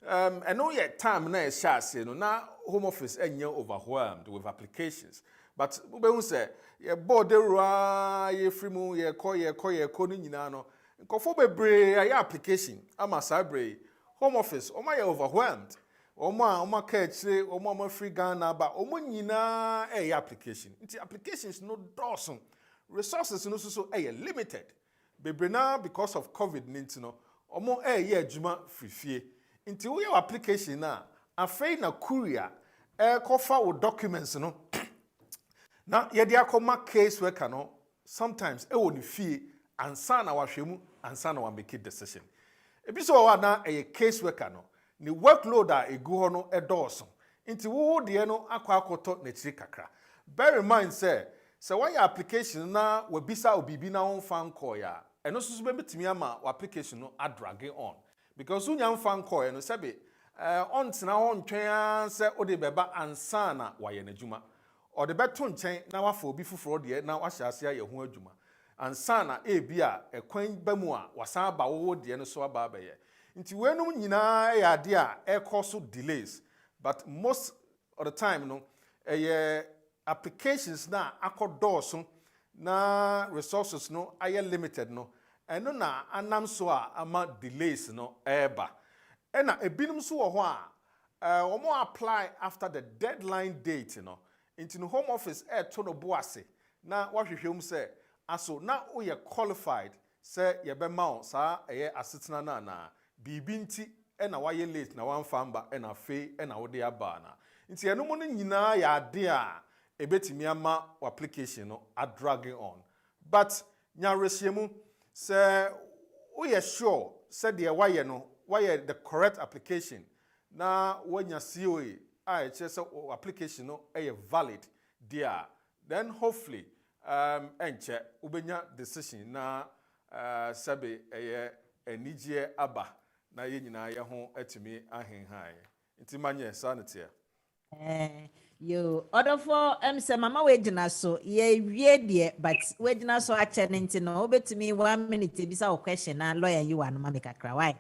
And no yet time na share no na home office enye overwhelmed with applications, but we say ye board ye free mu ye call no nyina no nkofo bebre ay application ama sabre home office o ma ye overwhelmed oma ka chire oma free Ghana ba omo nyina application nti applications no dawson resources no so limited bebre na because of COVID-19 no omo adwuma free nti wo your application na afei na courier kofa wo documents no na ye dia akoma case worker no sometimes wo ni fie ansa na wahwemu ansa na wa make decision ebi so wa na case worker no ni workload a egu ho no edorso nti wo de no akwakoto na chiri kakra. Bear in mind say when your application na wabisa obibi na won fan call ya eno so be betimi ama wa application no adragging on because unya fan call no sebe on tina on twen say ode beba ansa na wa ye n'adwuma ode beto nchen na wafa obi fufuro de na wahya ase ye ho adwuma ansa na ebia ekwan bamu a wasan ba wo de no so aba ba ye nti wenum nyina ya de a ekoso delays, but most of the time no applications na akodoso na resources no aye limited no eno na anam so a ama delays no eba ena ebinum so wo ho a omo apply after the deadline date no into the home office to no boase na wahwehwem say aso na we qualified say ye be ma sa asetena na bibinti ena waye late na wan famba ena fe ena wo de aba na nti eno mo no nyina ya de a ebetimi ama application no dragging on, but nya resiemu say we sure said the why the correct application na wanya COE just application no valid there, then hopefully enche ubenya decision na sabe enije aba na ye nyina ye ho atimi ahenhan nti manye sanity you order for say mama we gina so ye wie de but we gina so ache nti no obetimi 1 minute bisa o question na lawyer you wan ma make akra why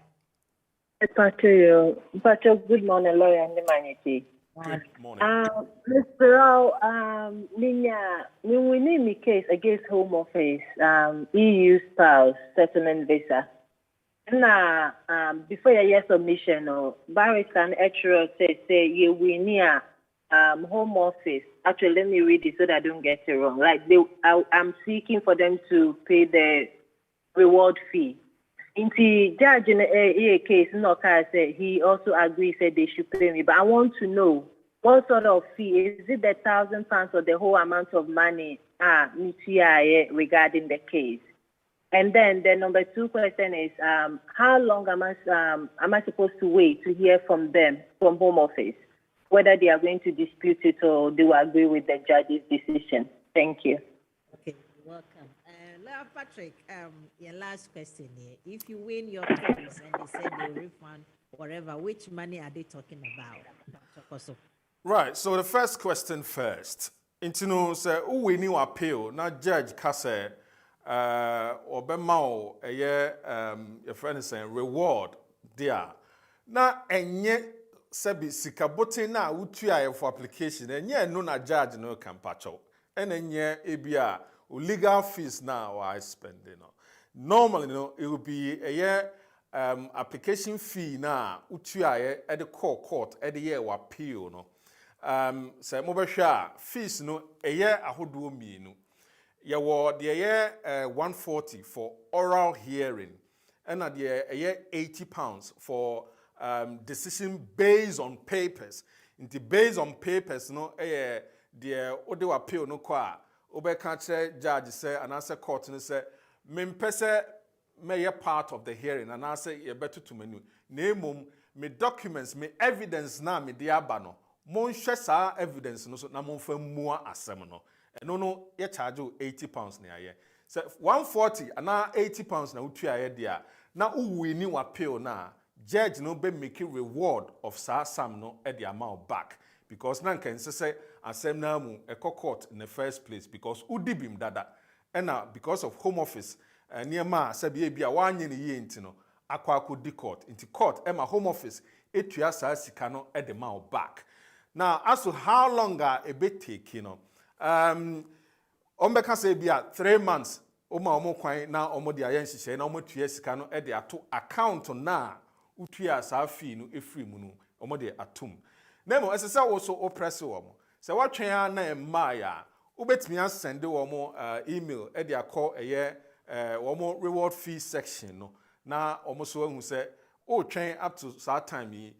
Patrick, good morning, lawyer and the manity. Good morning. Mr. We name the case against Home Office, EU spouse settlement visa. Now, before your year submission, barrister and actual say you we near Home Office. Actually, let me read it so that I don't get it wrong. Like I'm seeking for them to pay the reward fee. In the judge in a case, said he also agreed, said they should pay me. But I want to know what sort of fee. Is it the £1,000 or the whole amount of money regarding the case? And then the number 2 question is, how long am I supposed to wait to hear from them, from Home Office, whether they are going to dispute it or they will agree with the judge's decision? Thank you. Okay, welcome. Patrick, your last question here. If you win your case and they say they refund whatever, which money are they talking about? Right, so the first question first. Intino say who we new appeal, not judge kase or bemao your friend is saying reward there. Na enye sebi sikabote na utuya for application enye no na judge no can patch out. Enye ebia legal fees now I spend, Normally, it would be a year application fee na utua e de call court e de ye wa appeal no say mobɛhwɛ a fees no ɛyɛ ahodoɔ mmienu yɛwɔ deɛ ɛyɛ 140 for oral hearing ɛna deɛ ɛyɛ 80 pounds for decision based on papers nti based on papers no ɛyɛ deɛ wode wa appeal no kɔ a wobɛka kyerɛ judge sɛ anaasɛ court no sɛ mempɛ sɛ mɛyɛ part of the hearing anaasɛ yɛbɛtoto m'ani na mmom me documents me evidence na me de aba no monhwɛ saa evidence no so na momfa mmua asɛm no ɛno no yɛ charge 80 pounds na yɛ sɛ 140 ana 80 pounds na wotua yɛ dia na uwini wa appeal na judge no be make reward of saa sam no e the amount back because na nkan sɛ asɛm na mu ɛkɔ court in the first place because udibim dada ɛna because of home office niema sɛ bia wanye ne yie nti no akɔ di court nti court ɛma home office etua saa sika no e the amount back. Now, as to how long a bit take, you know, ombeka say bia 3 months, omo kwan na omo de ayen hihye na omo tua sika no e de ato account na utua saa fee no efri mu no omo de atom. Na mo esese wo so oppress wo mo. Se watwen na emma ya, ubetimi asend wo mo email e de akọ eye wo mo reward fee section no. Na omo so ahu se o twen up to that time yi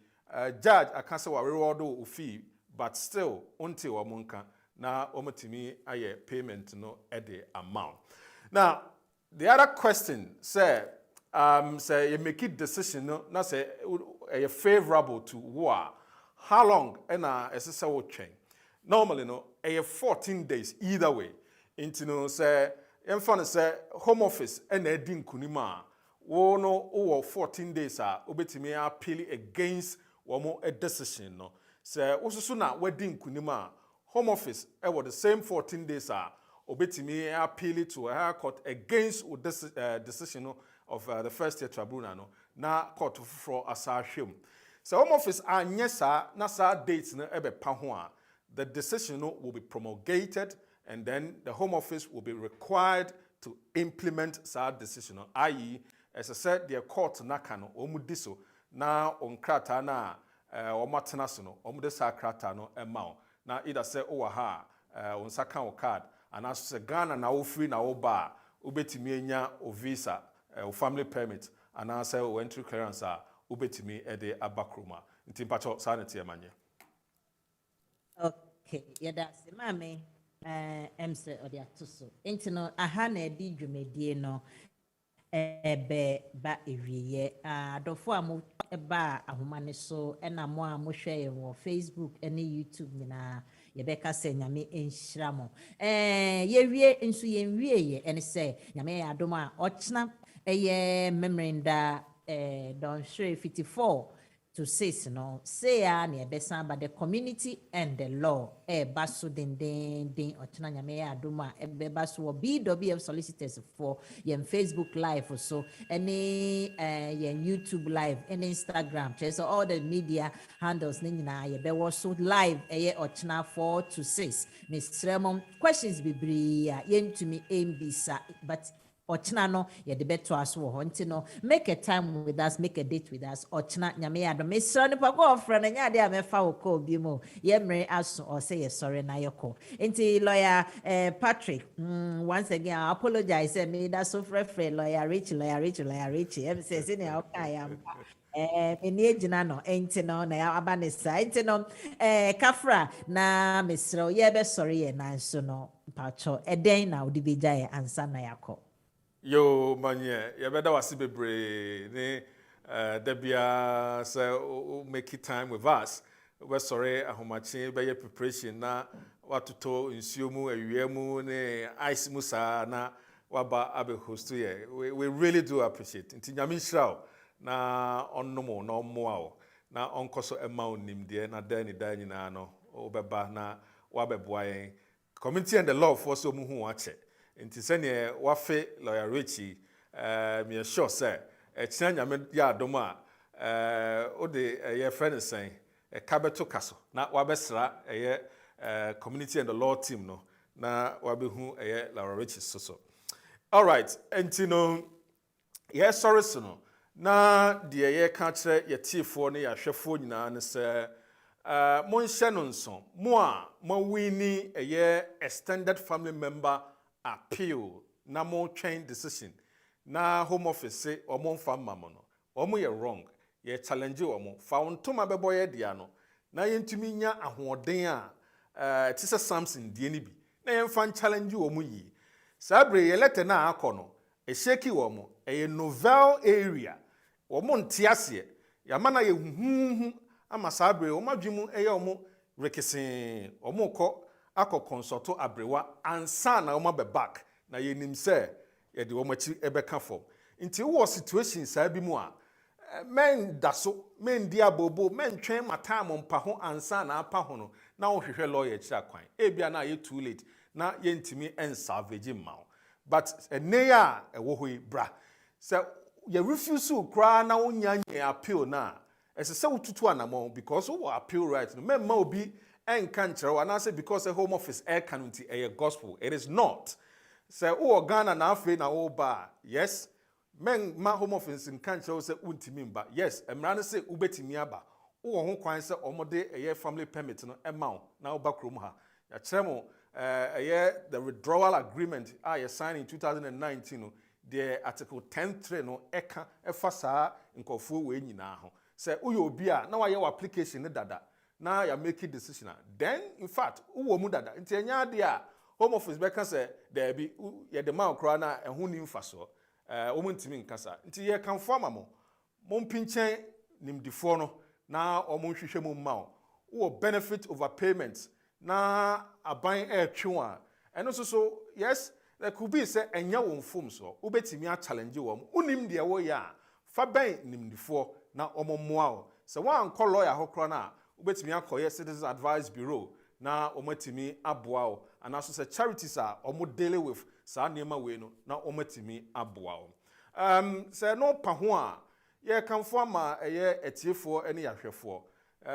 judge akase wa reward o fee but still until wamunka na omotimi aye payment no at the amount. Now the other question say you make it decision no na say favorable to war. How long na esese wo twen normally no 14 days either way into no say emfa no say home office na edi nkunima wo no wo 14 days a obetimi appeal against womo a decision no say osusu na wedding kunima home office the same 14 days obetimi appeal to a higher court against this decision of the first year tribunal no na court for asahwem so home office anyesa na sa dates na ebe pa ho a the decision no will be promulgated and then the home office will be required to implement that decision i.e. as I said the court naka no omudiso na onkrata na omatena so no omude sa krata no ema na either say o ha onsaka o card and as say Ghana na wo free na wo ba obetimi enya o visa o family permit and as say o entry clearance obetimi e de abakroma nti mpacho sanity emanye. Okay, yada se mame emse odi atoso enti no aha na edi dwumedie no ebe ba ewiye adofo amo eba ahoma ne so na mo a mo hwe wo Facebook ene YouTube nyina yebeka se nyame enhyira mo yewie nso yenwie ye ene se nyame adom a ochna eye memrinda don share 54 to 6 no say ya na ebesan but the community and the law baso den ochna nyame adom a ebe baso BWF solicitors for yen Facebook live so any yen YouTube live and Instagram so all the media handles ni nyina ye be so live ochna 4 to 6 Mr. Mom questions bibri yen to me mbisa but ochna no ye de beto aso ho nti no make a time with us make a date with us ochna nyame ya do me so ne pa go ofra na nya de a me fa wo ko bi mo ye mre aso or say ye sorry na ye ko nti lawyer Patrick once again I apologize me that so free lawyer Rich em say ne okay am eni ejina no enti no na ya aba ne sa enti no kafra na mesro ye be sorry ye na so no pacho eden na odi beja ye ansa na yakọ. Yo manye yabeda wasi bebre ne debia say make it time with us we sorry ahomachi be preparation na watoto nsuo mu awie mu ne ice musa na waba abe host ye we really do appreciate nti nyame nhyira na onnomo na ommoa o na onkoso ema onimde na dan ni dan nyina no obeba na wabeboa yen community and the law for so mu hu ache nti sene wafe lawyer Richie me sure say echina nyame ya adom a ode ye friend sen e kabeto kaso na wabesra eye community and the law team no na wabehu eye lawyer Richie so all right nti no yes sorry so no na deɛ yɛka kyerɛ yɛtiefoɔ ne yɛahwɛfoɔ nyinaa ne sɛ monhyɛ no nso mo a mawini extended family member appeal na motwɛn decision na home office se ɔmo mfa mma mo no ɔmo yɛ wrong yɛ challenge ɔmo fa wo ntoma bɛbɔ yɛ dea no na yɛntumi nya ahoɔden a te sɛ Samson die ne bi na yɛmfa challenge ɔmo yi saa bere yɛ letter na akɔ no ɛhyɛki ɔmo ɛyɛ novel area ɔmo nte aseɛ yɛama na yɛhuhuhu ama saa bere ɔmo adwemu ɛyɛ ɔmo rekesee ɔmo kɔ akɔ consult abrewa ansa na ɔmo abɛ back na yɛnim sɛ yɛde ɔmo akyi ɛbɛka fam nti wɔ situation saa bi mu a men da so men di abobo men twɛn mata mo mpa ho ansa na apa ho no na wohwehwɛ lawyer kyira kwan ebia na yɛ too late na yɛntimi ensalvage mma but ɛne a ɛwɔ hɔ yi bra sɛ yɛ refuse kra na wonya nyɛ appeal na ɛsɛ sɛ wotutu anamɔ because wo appeal right no memma obi enka nkyerɛ wo anase because a home office air canunti ɛyɛ gospel it is not sɛ wo Ghana na afei na wo ba yes men ma home office nka nkyerɛ wo sɛ untimi mba yes emra ne sɛ ubetimi aba wo ho kwan sɛ ɔmode ɛyɛ family permit no ɛma wo na wo ba krom ha ya kyerɛ mo the withdrawal agreement a signed in 2019 no the article 10.3 no eka ɛfa saa nkɔfoɔ wei nyinaa ho sɛ woyɛ obi a na wayɛ application ne dada na ya make a decision then in fact wo mu dada nti enya ade a home office bɛka sɛ there be yɛ de ma okra na ɛho ni mfa so wo mu ntimi nkasa nti yɛ kanfo ama mo mpinkyɛn nimdifoɔ no na ɔmo hwehwɛ mu ma wo benefit overpayment na aban ɛtwe a ɛno so yes there could be say enya wo mfom so wobetimi a challenge wo unim de wo ya fa ban nimdifoɔ na ɔmo mmoa wo sɛ wan call lawyer hokro na wobetimi akɔyɛ citizens advice bureau na ɔmo atimi aboa wo anaso sɛ charities a ɔmo deal with saa nneɛma we no na ɔmo atimi aboa wo sɛ no pa ho a yɛ kanfo ama ɛyɛ etiefoɔ ɛne yahwɛfoɔ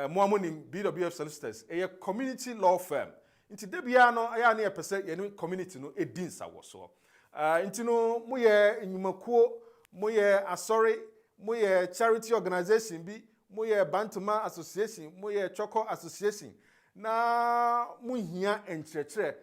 moamonim BWF solicitors ɛyɛ community law firm nti debia no aya na yɛpɛ yɛne community no ɛdi nsawo so nti no moyɛ enyumakuo moyɛ asɔre moyɛ charity organization bi moyɛ Bantama association moyɛ Choco association na mohia enkyerɛkyerɛ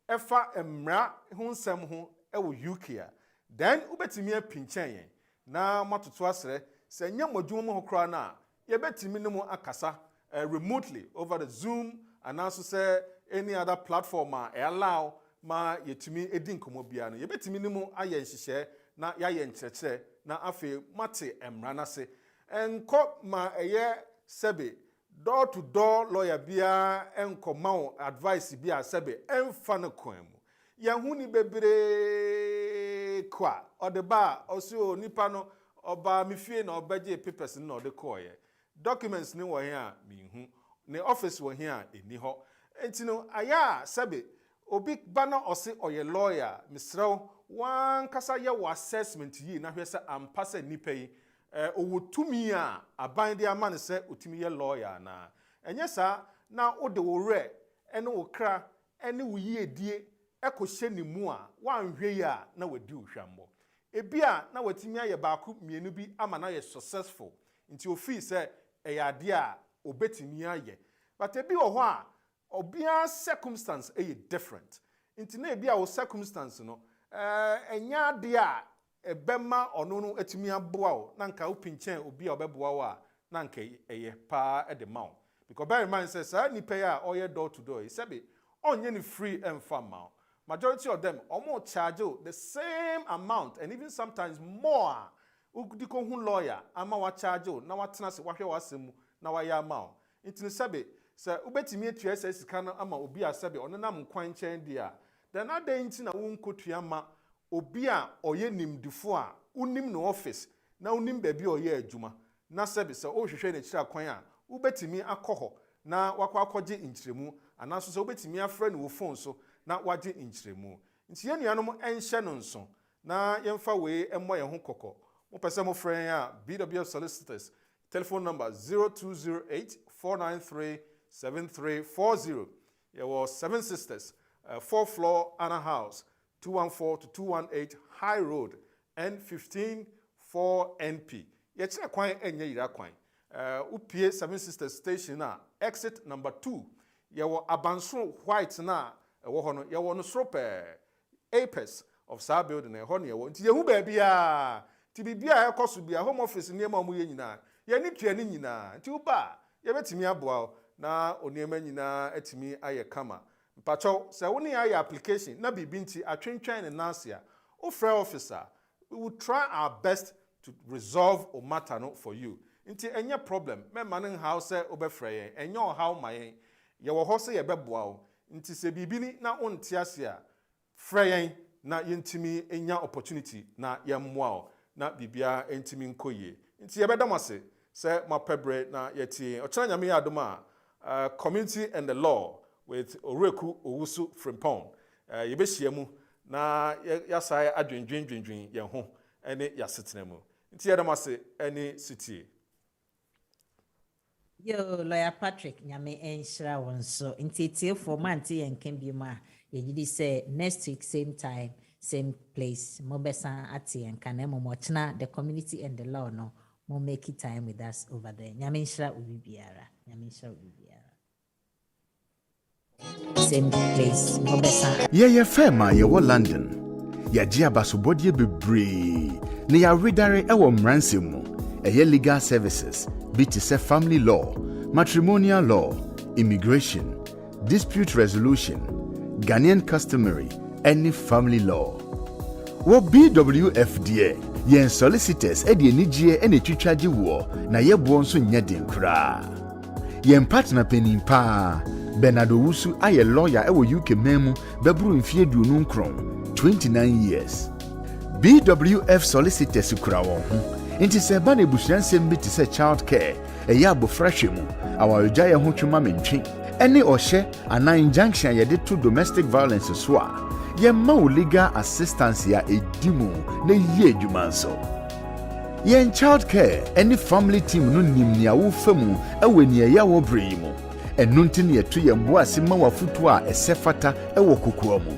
ɛfa mmra ho nsɛm ho ɛwɔ UK a then ubetimi apinkyɛn yɛn na matoto asrɛ sɛ nya modwuma mo hokra na yɛbɛtimi ne mo akasa remotely over the Zoom and also say any other platform allow ma yetumi edi nkomo bia no yebetimi ni mu ayɛ nhyehyɛ na yɛayɛ nkyerɛkyerɛ na afei mate mmara na se enko ma ɛyɛ sɛbe door to door lawyer bia enko ma advice bia sɛbe emfa no kwan mu yɛhu ni bebre kwa ɔdeba ɔso nipa no ɔba mefie na ɔbɛgye papers no ɔde kɔɔyɛ documents ni wɔ here a mehu ne office wɔ here a eni hɔ enti no aya sɛbe obi ba na ɔse ɔyɛ lawyer misrɛw wan kasa yɛ wɔ assessment yi na hwɛ sɛ ampa sɛ nipa yi ɔwɔ tumi a aban de ama ne sɛ otumi yɛ lawyer na ɛnyɛ saa na wode wo rɛ ɛne wo kra ɛne wo yiedie ɛkɔhyɛ ne mu a wanhwɛ yi a na wadi wo hwambɔ ebi a na watimi ayɛ baako mienu bi ama na yɛ successful nti ofi sɛ ɛyɛ ade a obetimi ayɛ but ebi wɔ hɔ a obia circumstance different nti na ebi a wo circumstance no enya ade a ebema ono no etimi aboa wo na nka opinkyɛn obi a obɛboa wo a na nka ɛyɛ pa de ma wo because bear in mind say saa nipa ya ɔyɛ door to door sɛbe ɔnyɛ ne free ɛmfa ma wo majority of them almost charge you the same amount and even sometimes more udiko hu lawyer ama wa charge you na watena se wahwe wasemu na wa ya ama wo ntini sɛbe sɛ ubetimi atua sɛ sika no ama obi a sɛbe ɔno nam kwan kyɛn dia then adan nti na wo nkotua ma obi a ɔyɛ nimdifo a unim no office na unim baabi ɔyɛ adwuma na sɛbe sɛ ɔhwehwɛ ne kyira kwan a ubetimi akɔ hɔ na wakɔ akɔgye nkyeremu anaso sɛ ubetimi afrɛ ne wo phone so na wagye nkyeremu nti yɛ nuanom ɛnhyɛ no nso na yɛmfa wei ɛmmɔ yɛn ho kɔkɔ mo pɛ sɛ mo frɛ yɛn a BWF solicitors telephone number 0208-493-7340 yɛwɔ 7 sisters 4th floor Anna House 214 to 218 High Road N15 4NP ye kire kwan enye yira kwan upie 7 Sisters station na exit number 2 ye wo abanso white na wo ho no ye wo no soro apex of sa building ho ne ye wo nti ye hu ba bia ti bibia ekoso bia home office niema omo ye nyina ye ni tua ni nyina nti uba ye betimi aboa na oniema nyina atimi aye kama mpacho se wo ne aye application na bibi nti atwentwan ne nasia o frɛ officer we will try our best to resolve o matter no for you nti enye problem me man house obefrɛ yen enye o how mayen ye wo ho se ye beboa o nti se bibi ni na onte ase a frɛ yen na yentimi enya opportunity na yemmoa o na bibia entimi nkoye nti ye bedamase se mapebre na yeti ochana nyame adoma community and the law with Oreku Owusu Frimpong ye behia mu na yasai adwendwendwendwen ye ho ene yasetena mu nti ye damase ene city Yo, Lawyer Patrick, nyame enshira won so. Inti for manti and can be ma. Ye say next week, same time, same place. Mobesa ati and kanemo mochna the community and the law no. Mo make it time with us over there. Nyame enshira ubibiara. Nyame enshira ubibiara. Same place. Mobesa. Ye fema ye wo London. Ya jia basobodie bebre. Ne ya redare ewo mranse mu. Eye legal services. Be to say family law, matrimonial law, immigration, dispute resolution, Ghanaian customary, any family law. What BWFDA, yen solicitors edi enijie ene twitwaje wo na ye bo nso nya den kra. Yen partner penin pa Bernardo Wusu aye lawyer ewo UK memu bebru mfie duonu nkron 29 years. BWF solicitors kra won ho. Inti se ba na busuansem bi ti se child care eya abofra hwemu awaregya ye ho twema mentwe ene ohye ana injunction ye de to domestic violence so a ye ma legal assistance ya edimu na ye adwuma nso ye child care any family team no nimnia wo famu ewe ne ya wo brei mu enu ntine ye to ye mbo ase ma wafutu a esefata ewo kokoa mu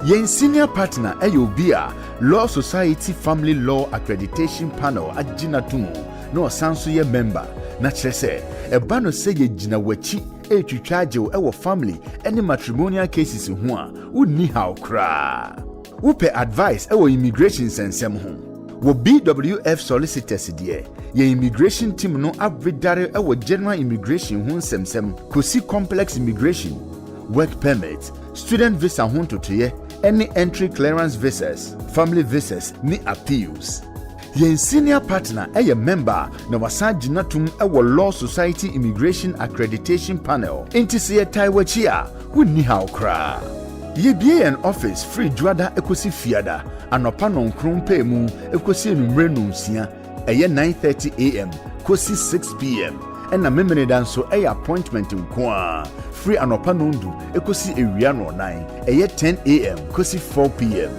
yen senior partner ayobia Law Society Family Law Accreditation Panel agina tumu no sanso ye member na kyerɛ sɛ ɛba no sɛ ye gina wachi etwitwaagyew ɛwɔ family any matrimonial cases ho a wonni haw kra wopɛ advice ɛwɔ immigration sensɛm ho wɔ BWF solicitors deɛ ye immigration team no abredare ɛwɔ general immigration ho nsɛmsɛm kosi complex immigration work permit student visa ho totoye any entry clearance visas, family visas, ni appeals. Yen senior partner a member na wasa jinatum ewo Law Society Immigration Accreditation Panel. Inti se taiwachi a wonni haw kra. Ye bie an office free juada ekosi fiada anopa nonkron pe mu ekosi enumre nonsia eye 9:30 am kosi 6 pm. Ena memene danso appointment nko free anopa nondu ekosi ewia no 9 eye 10 am kosi 4 pm.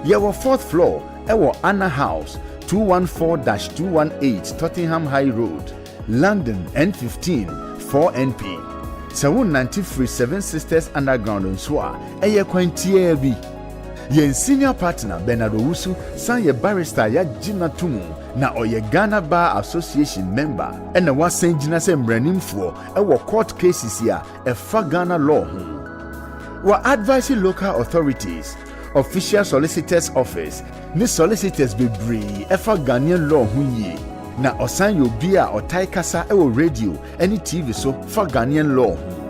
Yewo 4th floor ewo Anna House 214-218 Tottenham High Road, London N15 4NP. Sawun 93 7 Sisters Underground nso a eye kwantie bi. Yen senior partner Bernardo Wusu san ye barrister ya gina tumu na oye Ghana Bar Association member ena wasan gina se mranimfo ewo court cases ya efa Ghana law ho. Wa advising local authorities, official solicitors office, ni solicitors bebree efa Ghanaian law ho yi na osan yo bia otai kasa ewo radio any TV so fa Ghanaian law ho.